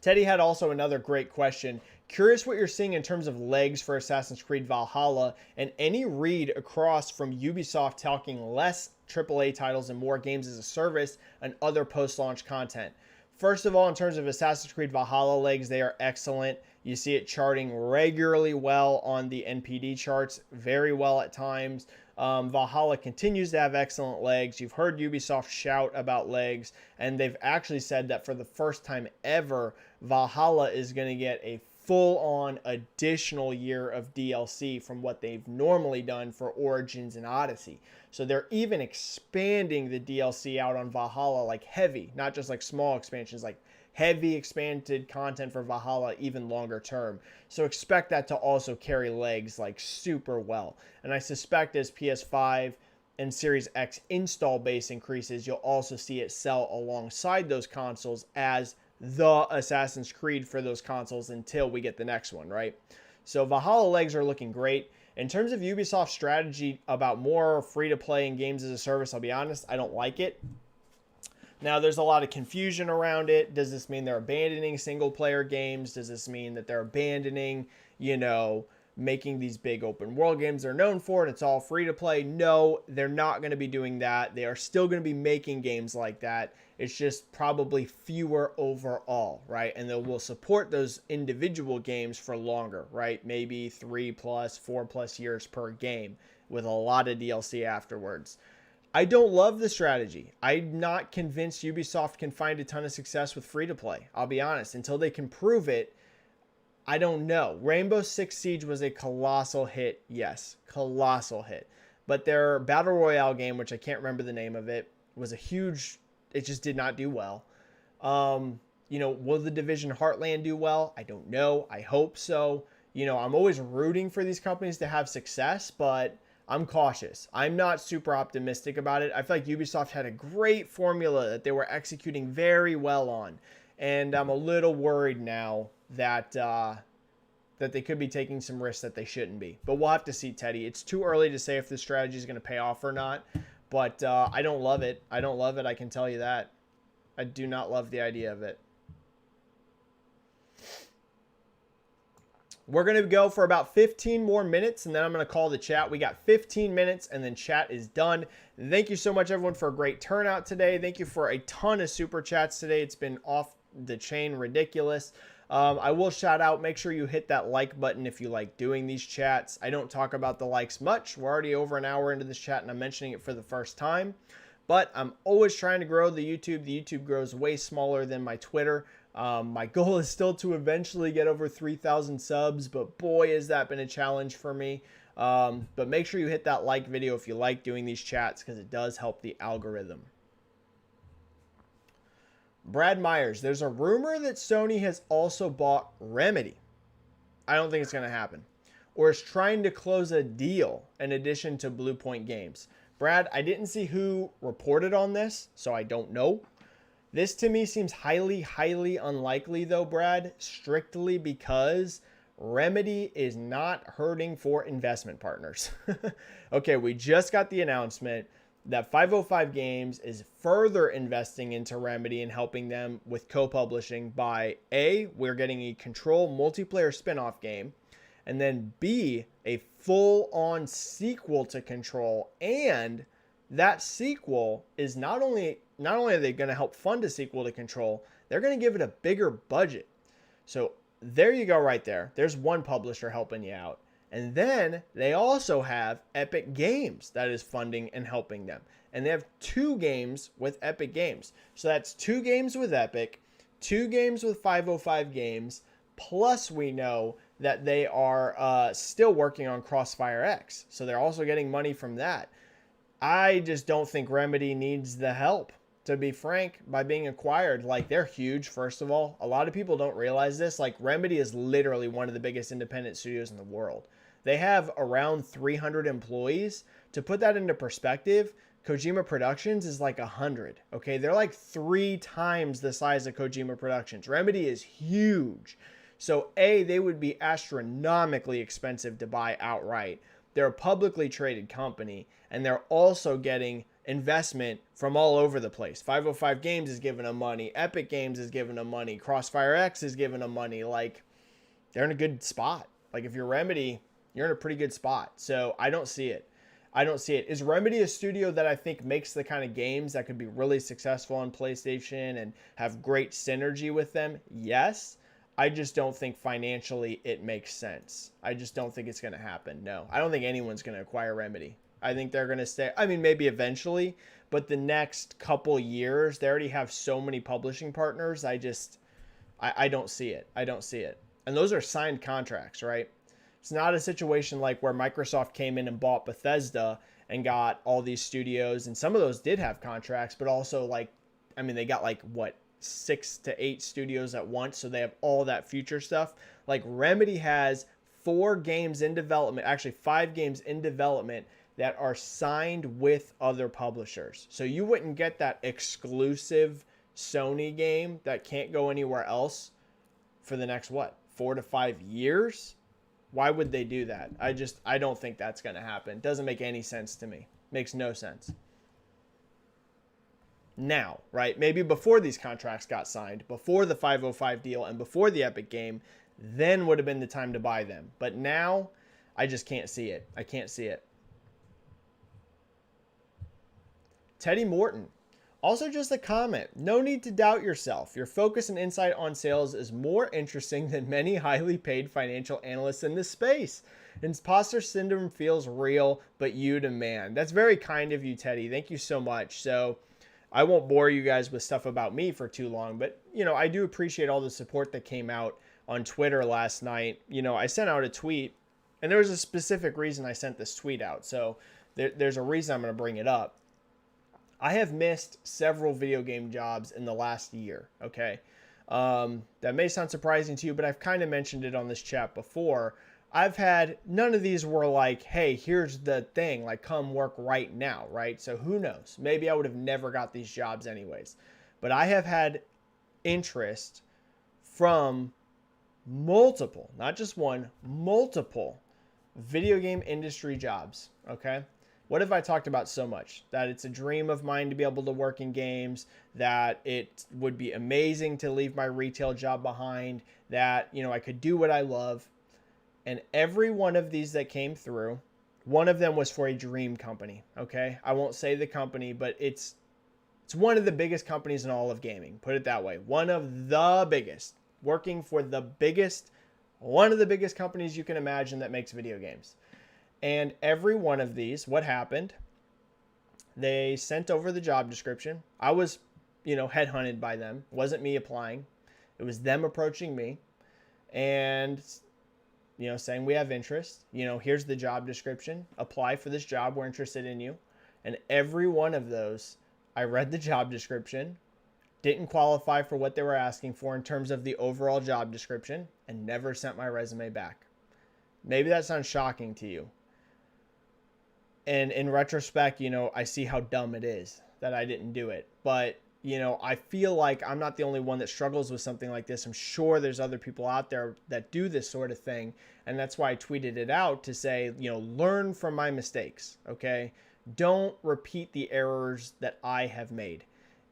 Teddy had also another great question. Curious what you're seeing in terms of legs for Assassin's Creed Valhalla, and any read across from Ubisoft talking less AAA titles and more games as a service and other post-launch content. First of all, in terms of Assassin's Creed Valhalla legs, they are excellent. You see it charting regularly well on the NPD charts, very well at times. Valhalla continues to have excellent legs. You've heard Ubisoft shout about legs, and they've actually said that for the first time ever, Valhalla is going to get a full-on additional year of DLC from what they've normally done for Origins and Odyssey. So they're even expanding the DLC out on Valhalla like heavy, not just like small expansions, like heavy expanded content for Valhalla even longer term. So expect that to also carry legs like super well. And I suspect as PS5 and Series X install base increases, you'll also see it sell alongside those consoles as the Assassin's Creed for those consoles until we get the next one, right? So Valhalla legs are looking great. In terms of Ubisoft's strategy about more free-to-play and games as a service, I'll be honest, I don't like it. Now, there's a lot of confusion around it. Does this mean they're abandoning single-player games? Does this mean that they're abandoning, making these big open world games they're known for and it's all free-to-play? No, they're not going to be doing that. They are still going to be making games like that. It's just probably fewer overall, right? And they will support those individual games for longer, right? Maybe 3+, 4+ years per game with a lot of DLC afterwards. I don't love the strategy. I'm not convinced Ubisoft can find a ton of success with free-to-play. I'll be honest. Until they can prove it, I don't know. Rainbow Six Siege was a colossal hit. Yes, colossal hit. But their Battle Royale game, which I can't remember the name of it, was a huge... It just did not do well. Will the Division Heartland do well? I don't know. I hope so. I'm always rooting for these companies to have success, but I'm cautious. I'm not super optimistic about it. I feel like Ubisoft had a great formula that they were executing very well on. And I'm a little worried now that they could be taking some risks that they shouldn't be. But we'll have to see, Teddy. It's too early to say if this strategy is going to pay off or not. But I don't love it. I don't love it. I can tell you that. I do not love the idea of it. We're going to go for about 15 more minutes, and then I'm going to call the chat. We got 15 minutes, and then chat is done. Thank you so much, everyone, for a great turnout today. Thank you for a ton of super chats today. It's been off the chain ridiculous. I will shout out, make sure you hit that like button if you like doing these chats. I don't talk about the likes much. We're already over an hour into this chat and I'm mentioning it for the first time. But I'm always trying to grow the YouTube. The YouTube grows way smaller than my Twitter. My goal is still to eventually get over 3,000 subs, but boy, has that been a challenge for me. But make sure you hit that like video if you like doing these chats because it does help the algorithm. Brad Myers, there's a rumor that Sony has also bought Remedy. I don't think it's going to happen. Or is trying to close a deal in addition to Bluepoint Games. Brad, I didn't see who reported on this, so I don't know. This to me seems highly, highly unlikely though, Brad, strictly because Remedy is not hurting for investment partners. Okay, we just got the announcement that 505 Games is further investing into Remedy and helping them with co-publishing by A, we're getting a Control multiplayer spin-off game, and then B, a full-on sequel to Control, and that sequel is not only are they going to help fund a sequel to Control, they're going to give it a bigger budget. So there you go right there. There's one publisher helping you out. And then they also have Epic Games that is funding and helping them. And they have 2 games with Epic Games. So that's 2 games with Epic, 2 games with 505 Games, plus we know that they are still working on Crossfire X. So they're also getting money from that. I just don't think Remedy needs the help, to be frank, by being acquired. Like, they're huge, first of all. A lot of people don't realize this. Like, Remedy is literally one of the biggest independent studios in the world. They have around 300 employees. To put that into perspective, Kojima Productions is like 100. Okay, they're like 3 times the size of Kojima Productions. Remedy is huge. So, A, they would be astronomically expensive to buy outright. They're a publicly traded company, and they're also getting investment from all over the place. 505 Games is giving them money. Epic Games is giving them money. Crossfire X is giving them money. Like, they're in a good spot. Like, if you're Remedy, you're in a pretty good spot. So I don't see it. I don't see it. Is Remedy a studio that I think makes the kind of games that could be really successful on PlayStation and have great synergy with them? Yes. I just don't think financially it makes sense. I just don't think it's going to happen. No, I don't think anyone's going to acquire Remedy. I think they're going to stay. I mean, maybe eventually, but the next couple years, they already have so many publishing partners. I don't see it. I don't see it. And those are signed contracts, right? It's not a situation like where Microsoft came in and bought Bethesda and got all these studios. And some of those did have contracts, but also like, I mean, they got like what? 6 to 8 studios at once, so they have all that future stuff. Like Remedy has 4 games in development, actually 5 games in development that are signed with other publishers. So you wouldn't get that exclusive Sony game that can't go anywhere else for the next 4 to 5 years. Why would they do that? I don't think that's going to happen. Doesn't make any sense to me. Makes no sense. Now, right? Maybe before these contracts got signed, before the 505 deal and before the Epic game, then would have been the time to buy them. But now, I just can't see it. I can't see it. Teddy Morton. Also just a comment. No need to doubt yourself. Your focus and insight on sales is more interesting than many highly paid financial analysts in this space. Imposter syndrome feels real, but you demand. That's very kind of you, Teddy. Thank you so much. So, I won't bore you guys with stuff about me for too long, but, you know, I do appreciate all the support that came out on Twitter last night. You know, I sent out a tweet, and there was a specific reason I sent this tweet out, so there's a reason I'm going to bring it up. I have missed several video game jobs in the last year, okay? That may sound surprising to you, but I've kind of mentioned it on this chat before. I've had, none of these were like, hey, here's the thing, like come work right now, right? So who knows? Maybe I would have never got these jobs anyways. But I have had interest from multiple, not just one, multiple video game industry jobs, okay? What have I talked about so much? That it's a dream of mine to be able to work in games, that it would be amazing to leave my retail job behind, that, you know, I could do what I love. And every one of these that came through, one of them was for a dream company, okay? I won't say the company, but it's one of the biggest companies in all of gaming. Put it that way. One of the biggest. Working for the biggest, one of the biggest companies you can imagine that makes video games. And every one of these, what happened? They sent over the job description. I was, you know, headhunted by them. It wasn't me applying. It was them approaching me. And you know, saying we have interest, you know, here's the job description, apply for this job, we're interested in you. And every one of those, I read the job description, didn't qualify for what they were asking for in terms of the overall job description, and never sent my resume back. Maybe that sounds shocking to you. And in retrospect, you know, I see how dumb it is that I didn't do it. But you know, I feel like I'm not the only one that struggles with something like this. I'm sure there's other people out there that do this sort of thing. And that's why I tweeted it out to say, you know, learn from my mistakes, okay? Don't repeat the errors that I have made.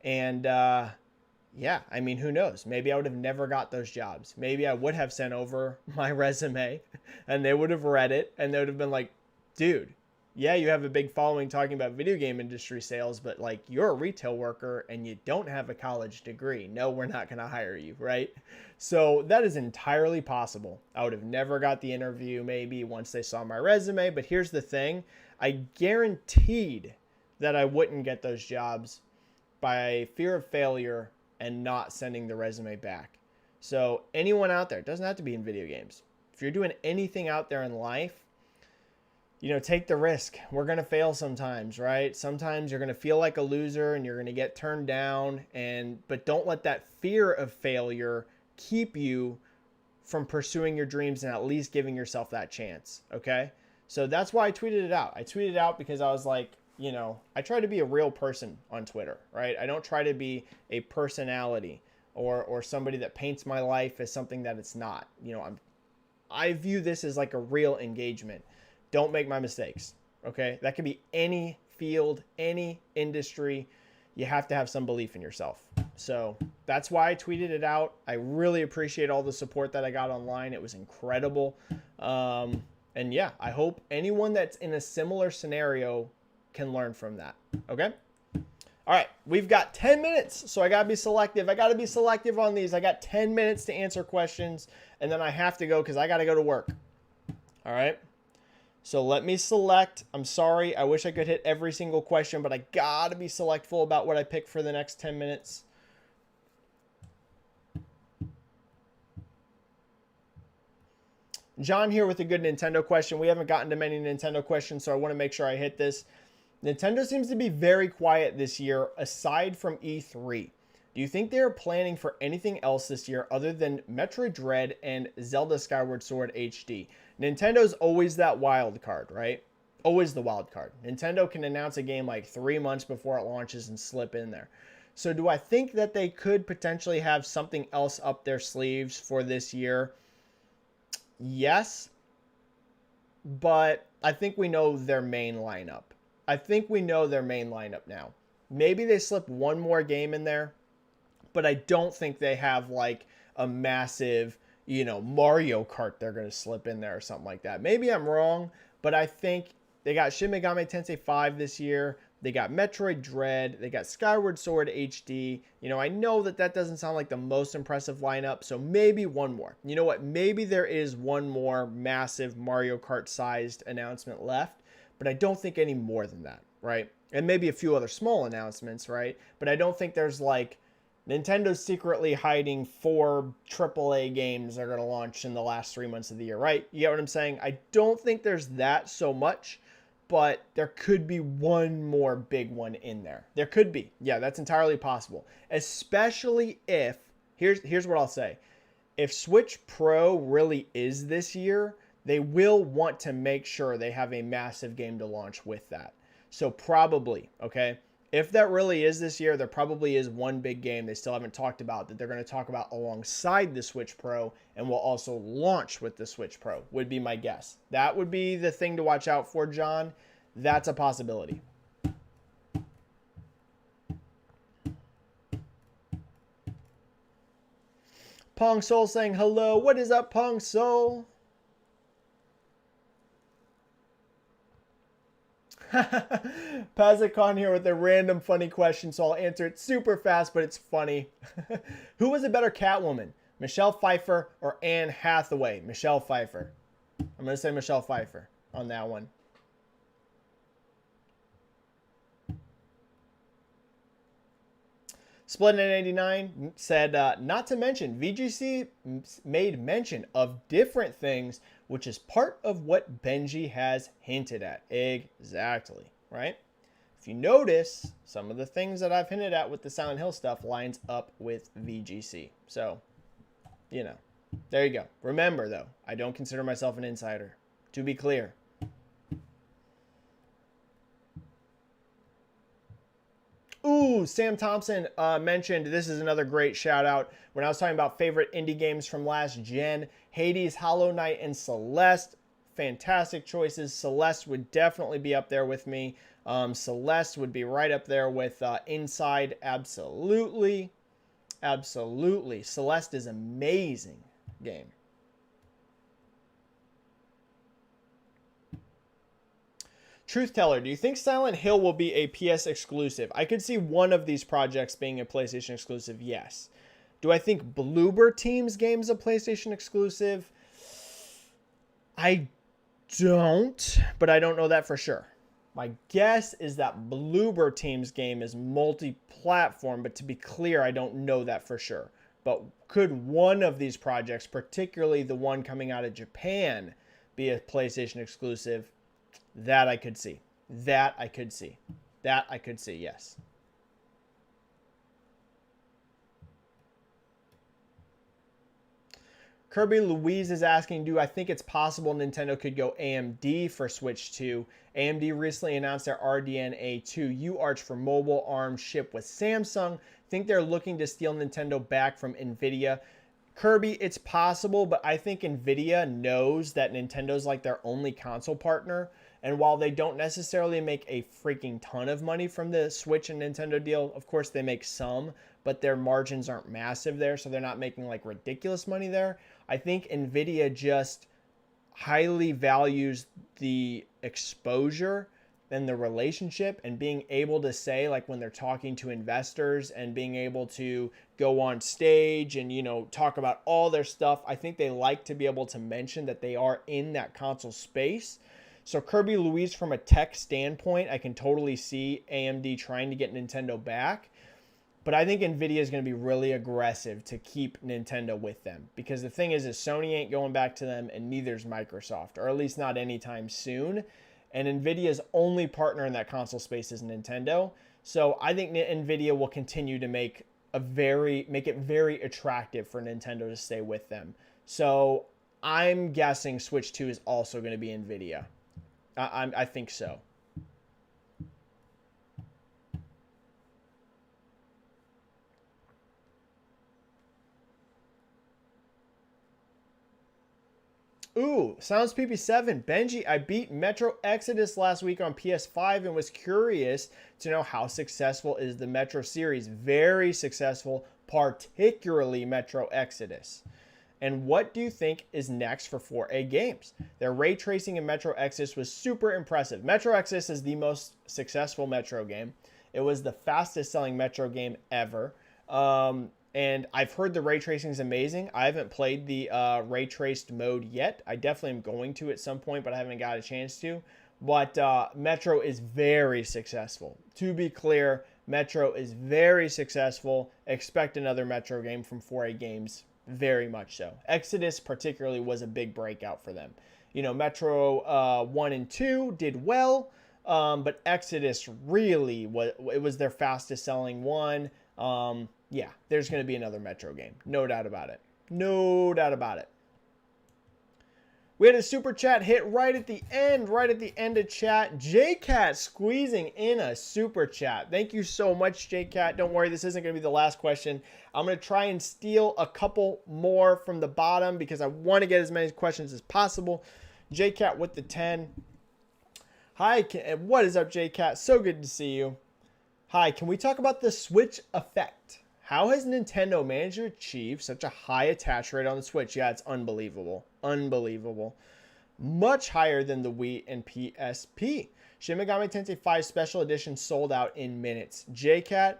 And yeah, I mean, who knows? Maybe I would have never got those jobs. Maybe I would have sent over my resume and they would have read it and they would have been like, dude, yeah, you have a big following talking about video game industry sales, but like you're a retail worker and you don't have a college degree. No, we're not going to hire you, right? So that is entirely possible. I would have never got the interview maybe once they saw my resume, but here's the thing. I guaranteed that I wouldn't get those jobs by fear of failure and not sending the resume back. So anyone out there, it doesn't have to be in video games. If you're doing anything out there in life, take the risk. We're going to fail sometimes, right? Sometimes you're going to feel like a loser and you're going to get turned down, but don't let that fear of failure keep you from pursuing your dreams and at least giving yourself that chance, okay? So that's why I tweeted it out. I tweeted it out because I was like, I try to be a real person on Twitter, right? I don't try to be a personality or somebody that paints my life as something that it's not. I view this as like a real engagement. Don't make my mistakes, okay? That could be any field, any industry. You have to have some belief in yourself. So that's why I tweeted it out. I really appreciate all the support that I got online. It was incredible. And yeah, I hope anyone that's in a similar scenario can learn from that, okay? All right, we've got 10 minutes, so I got to be selective. I got to be selective on these. I got 10 minutes to answer questions, and then I have to go because I got to go to work. All right? So let me select. I'm sorry. I wish I could hit every single question, but I got to be selectful about what I pick for the next 10 minutes. John here with a good Nintendo question. We haven't gotten to many Nintendo questions, so I want to make sure I hit this. Nintendo seems to be very quiet this year, aside from E3. Do you think they're planning for anything else this year other than Metroid Dread and Zelda Skyward Sword HD? Nintendo's always that wild card, right? Always the wild card. Nintendo can announce a game like 3 months before it launches and slip in there. So do I think that they could potentially have something else up their sleeves for this year? Yes, but I think we know their main lineup. Now. Maybe they slip one more game in there, but I don't think they have like a massive, Mario Kart they're going to slip in there or something like that. Maybe I'm wrong, but I think they got Shin Megami Tensei 5 this year. They got Metroid Dread. They got Skyward Sword HD. I know that doesn't sound like the most impressive lineup, so maybe one more. You know what? Maybe there is one more massive Mario Kart-sized announcement left, but I don't think any more than that, right? And maybe a few other small announcements, right? But I don't think there's like Nintendo's secretly hiding 4 AAA games they're going to launch in the last 3 months of the year, right? You get what I'm saying? I don't think there's that so much, but there could be one more big one in there. There could be. Yeah, that's entirely possible. Especially if, here's what I'll say. If Switch Pro really is this year, they will want to make sure they have a massive game to launch with that. So probably, okay? If that really is this year, there probably is one big game they still haven't talked about that they're going to talk about alongside the Switch Pro and will also launch with the Switch Pro, would be my guess. That would be the thing to watch out for, John. That's a possibility. Pong Soul saying hello. What is up, Pong Soul? Pazikon here with a random funny question, so I'll answer it super fast, but it's funny. Who was a better Catwoman, Michelle Pfeiffer or Anne Hathaway? Michelle Pfeiffer. I'm going to say Michelle Pfeiffer on that one. Split989 said, not to mention, VGC made mention of different things, which is part of what Benji has hinted at. Exactly, right? If you notice, some of the things that I've hinted at with the Silent Hill stuff lines up with VGC. So, there you go. Remember, though, I don't consider myself an insider. To be clear. Ooh, Sam Thompson mentioned, this is another great shout out, when I was talking about favorite indie games from last gen, Hades, Hollow Knight, and Celeste. Fantastic choices. Celeste would definitely be up there with me. Celeste would be right up there with Inside. Absolutely. Absolutely. Celeste is an amazing game. Truth Teller, do you think Silent Hill will be a PS exclusive? I could see one of these projects being a PlayStation exclusive, yes. Do I think Bloober Team's game is a PlayStation exclusive? I don't, but I don't know that for sure. My guess is that Bloober Team's game is multi-platform, but to be clear, I don't know that for sure. But could one of these projects, particularly the one coming out of Japan, be a PlayStation exclusive? That I could see. That I could see. That I could see, yes. Kirby Louise is asking, do I think it's possible Nintendo could go AMD for Switch 2? AMD recently announced their RDNA 2 UART for mobile ARM chip with Samsung. Think they're looking to steal Nintendo back from Nvidia. Kirby, it's possible, but I think Nvidia knows that Nintendo's like their only console partner. And while they don't necessarily make a freaking ton of money from the Switch and Nintendo deal, of course they make some, but their margins aren't massive there, so they're not making like ridiculous money there. I think Nvidia just highly values the exposure and the relationship and being able to say, like when they're talking to investors and being able to go on stage and, you know, talk about all their stuff. I think they like to be able to mention that they are in that console space. So Kirby Louise, from a tech standpoint, I can totally see AMD trying to get Nintendo back. But I think Nvidia is going to be really aggressive to keep Nintendo with them. Because the thing is Sony ain't going back to them, and neither's Microsoft. Or at least not anytime soon. And Nvidia's only partner in that console space is Nintendo. So I think Nvidia will continue to make it very attractive for Nintendo to stay with them. So I'm guessing Switch 2 is also going to be Nvidia. I think so. Ooh, Sounds PP7. Benji, I beat Metro Exodus last week on PS5 and was curious to know how successful is the Metro series. Very successful, particularly Metro Exodus. And what do you think is next for 4A games? Their ray tracing in Metro Exodus was super impressive. Metro Exodus is the most successful Metro game. It was the fastest selling Metro game ever. And I've heard the ray tracing is amazing. I haven't played the ray traced mode yet. I definitely am going to at some point, but I haven't got a chance to. But Metro is very successful. To be clear, Metro is very successful. Expect another Metro game from 4A Games. Very much so. Exodus particularly was a big breakout for them. You know, Metro 1 and 2 did well, but Exodus really was their fastest selling one. Yeah, there's going to be another Metro game. No doubt about it. No doubt about it. We had a super chat hit right at the end of chat. JCat squeezing in a super chat. Thank you so much, JCat. Don't worry, this isn't going to be the last question. I'm going to try and steal a couple more from the bottom because I want to get as many questions as possible. JCat with the 10. Hi, what is up, JCat? So good to see you. Hi, can we talk about the Switch effect? How has Nintendo managed to achieve such a high attach rate on the Switch? Yeah, it's unbelievable. Unbelievable. Much higher than the Wii and PSP. Shin Megami Tensei 5 Special Edition sold out in minutes. JCat,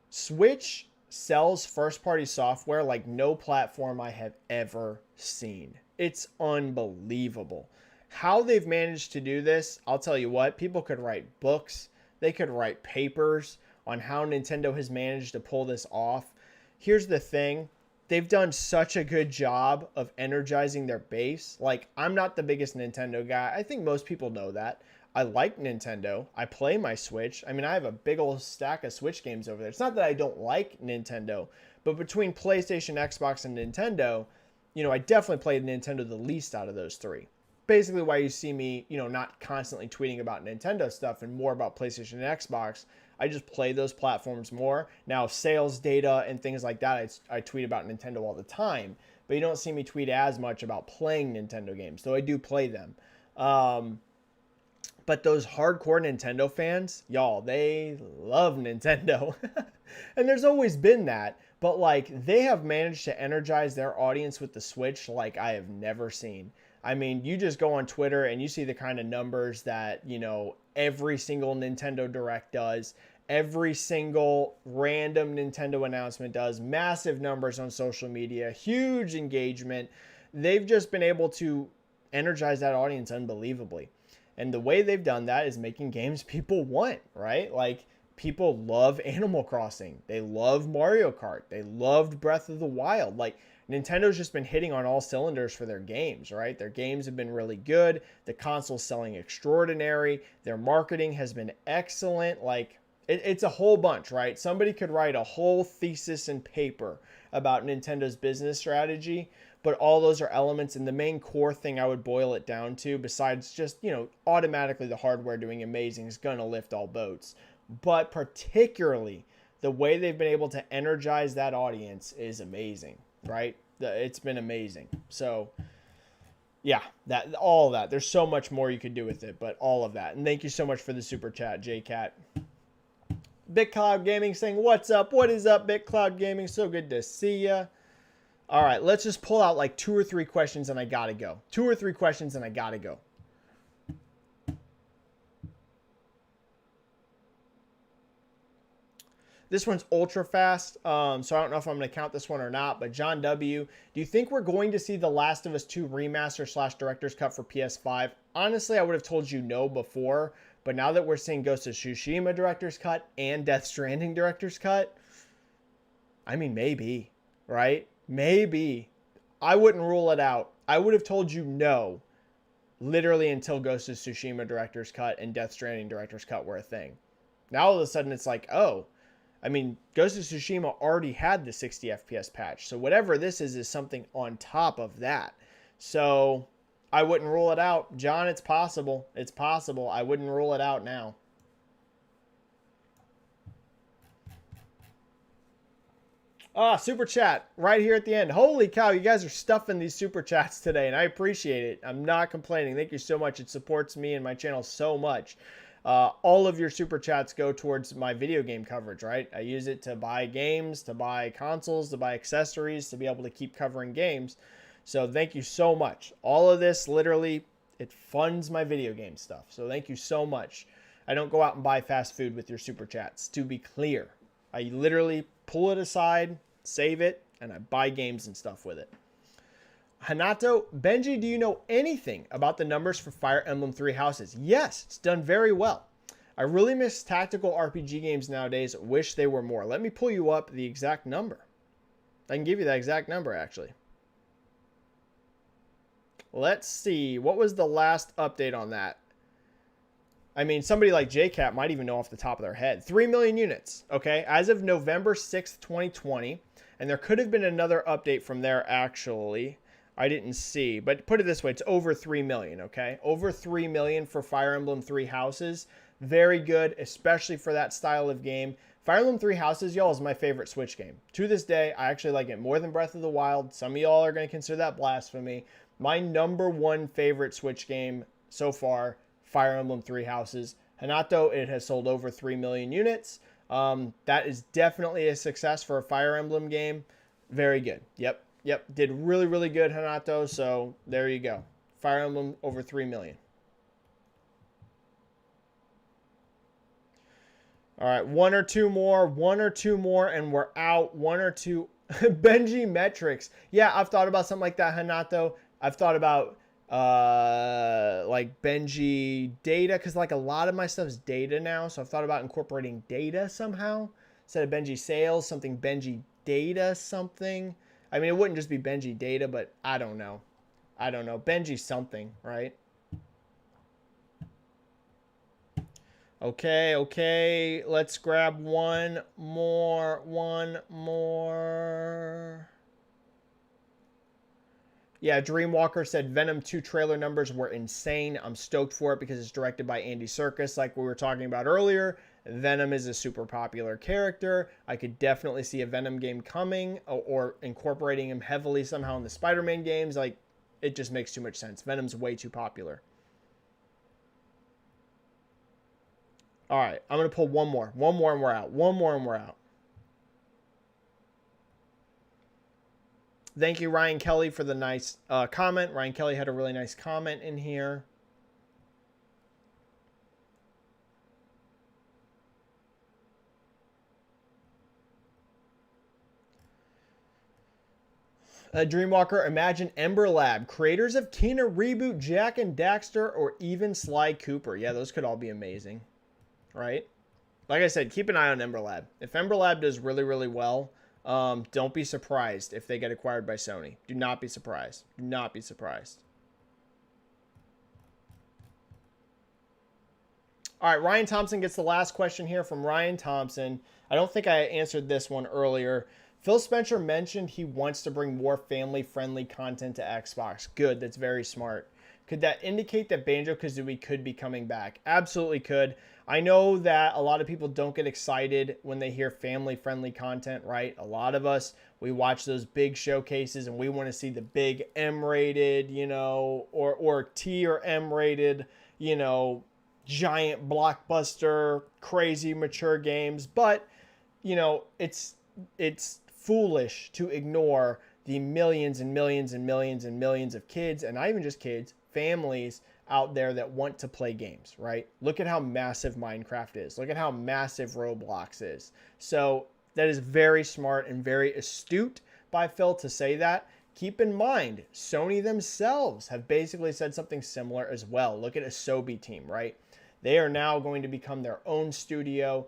Switch sells first-party software like no platform I have ever seen. It's unbelievable. How they've managed to do this, I'll tell you what, people could write books. They could write papers on how Nintendo has managed to pull this off. Here's the thing. They've done such a good job of energizing their base. Like, I'm not the biggest Nintendo guy. I think most people know that. I like Nintendo. I play my Switch. I mean, I have a big old stack of Switch games over there. It's not that I don't like Nintendo, but between PlayStation, Xbox, and Nintendo, you know, I definitely played Nintendo the least out of those three. Basically why you see me, you know, not constantly tweeting about Nintendo stuff and more about PlayStation and Xbox. I just play those platforms more. Now, sales data and things like that, I tweet about Nintendo all the time. But you don't see me tweet as much about playing Nintendo games, though I do play them. But those hardcore Nintendo fans, y'all, they love Nintendo. And there's always been that. But, like, they have managed to energize their audience with the Switch like I have never seen. I mean, you just go on Twitter and you see the kind of numbers that, you know, every single Nintendo Direct does. Every single random Nintendo announcement does. Massive numbers on social media. Huge engagement. They've just been able to energize that audience unbelievably. And the way they've done that is making games people want, right? Like, people love Animal Crossing. They love Mario Kart. They loved Breath of the Wild. Like, Nintendo's just been hitting on all cylinders for their games, right? Their games have been really good. The console's selling extraordinary. Their marketing has been excellent. Like, it's a whole bunch, right? Somebody could write a whole thesis and paper about Nintendo's business strategy, but all those are elements. And the main core thing I would boil it down to, besides just, you know, automatically the hardware doing amazing is going to lift all boats. But particularly the way they've been able to energize that audience is amazing, right? It's been amazing. So yeah, all of that. There's so much more you could do with it, but all of that. And thank you so much for the super chat, JCat. BitCloud Gaming saying, what's up? What is up, BitCloud Gaming? So good to see ya. All right, let's just pull out like 2 or 3 questions and I gotta go. 2 or 3 questions and I gotta go. This one's ultra fast, so I don't know if I'm going to count this one or not. But John W., do you think we're going to see The Last of Us 2 remaster / director's cut for PS5? Honestly, I would have told you no before. But now that we're seeing Ghost of Tsushima director's cut and Death Stranding director's cut, I mean, maybe, right? Maybe. I wouldn't rule it out. I would have told you no literally until Ghost of Tsushima director's cut and Death Stranding director's cut were a thing. Now all of a sudden it's like, oh, I mean, Ghost of Tsushima already had the 60 FPS patch. So whatever this is something on top of that. So I wouldn't rule it out. John, it's possible. It's possible. I wouldn't rule it out now. Super chat right here at the end. Holy cow, you guys are stuffing these super chats today, and I appreciate it. I'm not complaining. Thank you so much. It supports me and my channel so much. All of your super chats go towards my video game coverage, right? I use it to buy games, to buy consoles, to buy accessories, to be able to keep covering games. So thank you so much. All of this, literally, it funds my video game stuff. So thank you so much. I don't go out and buy fast food with your super chats, to be clear. I literally pull it aside, save it, and I buy games and stuff with it. Hanato, Benji, do you know anything about the numbers for Fire Emblem Three Houses? Yes, it's done very well. I really miss tactical RPG games nowadays. Wish they were more. Let me pull you up the exact number. I can give you that exact number, actually. Let's see. What was the last update on that? I mean, somebody like JCat might even know off the top of their head. 3 million units, okay? As of November 6th, 2020. And there could have been another update from there, actually. I didn't see. But put it this way, it's over 3 million, okay? Over 3 million for Fire Emblem Three Houses. Very good, especially for that style of game. Fire Emblem Three Houses, y'all, is my favorite Switch game. To this day, I actually like it more than Breath of the Wild. Some of y'all are going to consider that blasphemy. My #1 favorite Switch game so far, Fire Emblem Three Houses. Hanato, it has sold over 3 million units. That is definitely a success for a Fire Emblem game. Very good. Yep. Did really, really good, Hanato. So there you go. Fire Emblem over 3 million. All right, one or two more, and we're out. 1 or 2. Benji metrics. Yeah, I've thought about something like that, Hanato. I've thought about like Benji data, because like a lot of my stuff is data now. So I've thought about incorporating data somehow instead of Benji-Sales, something Benji data something. I mean, it wouldn't just be Benji data, but I don't know. Benji something, right? Okay. Let's grab one more. Yeah, Dreamwalker said Venom 2 trailer numbers were insane. I'm stoked for it because it's directed by Andy Serkis, like we were talking about earlier. Venom is a super popular character. I could definitely see a Venom game coming or incorporating him heavily somehow in the Spider-Man games. Like, it just makes too much sense. Venom's way too popular. All right, I'm going to pull one more. One more and we're out. Thank you, Ryan Kelly, for the nice comment. Ryan Kelly had a really nice comment in here. Dreamwalker, imagine Ember Lab, creators of Tina Reboot, Jack and Daxter, or even Sly Cooper. Yeah, those could all be amazing, right? like I said, keep an eye on Ember Lab. If Ember Lab does really, really well, don't be surprised if they get acquired by Sony. Do not be surprised. Do not be surprised. All right, Ryan Thompson gets the last question here from Ryan Thompson. I don't think I answered this one earlier. Phil Spencer mentioned he wants to bring more family-friendly content to Xbox. Good, that's very smart. Could that indicate that Banjo-Kazooie could be coming back? Absolutely could. I know that a lot of people don't get excited when they hear family-friendly content, right? A lot of us, we watch those big showcases and we want to see the big M-rated, you know, or T or M-rated, you know, giant blockbuster, crazy mature games. But, you know, it's foolish to ignore the millions and millions and millions and millions of kids, and not even just kids, families out there that want to play games, right? Look at how massive Minecraft is. Look at how massive Roblox is. So that is very smart and very astute by Phil to say that. Keep in mind, Sony themselves have basically said something similar as well. Look at Bloober Team, right? They are now going to become their own studio.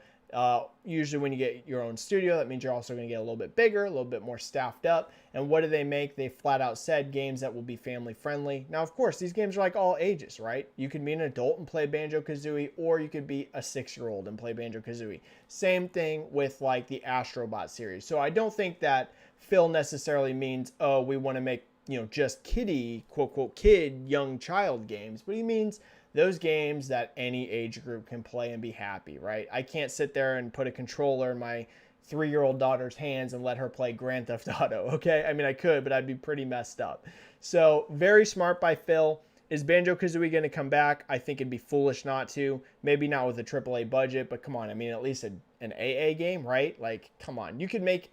Usually when you get your own studio, that means you're also going to get a little bit bigger, a little bit more staffed up. And what do they make? They flat out said games that will be family friendly. Now, of course, these games are like all ages, right? You could be an adult and play Banjo-Kazooie, or you could be a 6-year-old and play Banjo-Kazooie. Same thing with like the Astrobot series. So I don't think that Phil necessarily means, oh, we want to make, you know, just kiddie, quote, quote, kid, young child games. But he means those games that any age group can play and be happy, right? I can't sit there and put a controller in my 3-year-old daughter's hands and let her play Grand Theft Auto, okay? I mean, I could, but I'd be pretty messed up. So, very smart by Phil. Is Banjo-Kazooie going to come back? I think it'd be foolish not to. Maybe not with a AAA budget, but come on. I mean, at least an AA game, right? Like, come on. You could make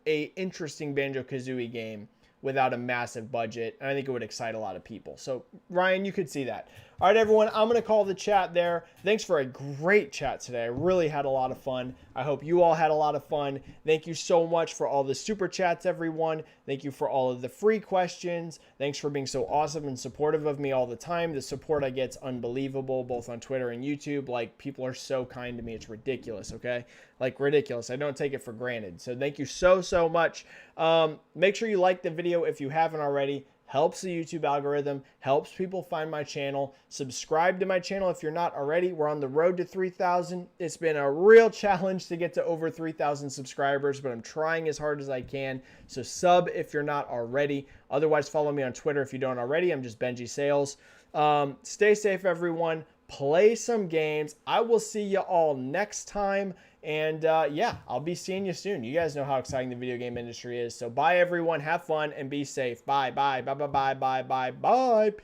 a interesting Banjo-Kazooie game without a massive budget, and I think it would excite a lot of people. So, Ryan, you could see that. All right, everyone, I'm going to call the chat there. Thanks for a great chat today. I really had a lot of fun. I hope you all had a lot of fun. Thank you so much for all the super chats, everyone. Thank you for all of the free questions. Thanks for being so awesome and supportive of me all the time. The support I get's unbelievable, both on Twitter and YouTube. Like, people are so kind to me. It's ridiculous, okay? Like, ridiculous. I don't take it for granted. So thank you so, so much. Make sure you like the video if you haven't already. Helps the YouTube algorithm, helps people find my channel. Subscribe to my channel if you're not already. We're on the road to 3,000. It's been a real challenge to get to over 3,000 subscribers, but I'm trying as hard as I can. So sub if you're not already. Otherwise, follow me on Twitter if you don't already. I'm just Benji-Sales. Stay safe, everyone. Play some games. I will see you all next time. And yeah, I'll be seeing you soon. You guys know how exciting the video game industry is. So bye, everyone. Have fun and be safe. Bye, bye, bye, bye, bye, bye, bye, bye. Peace.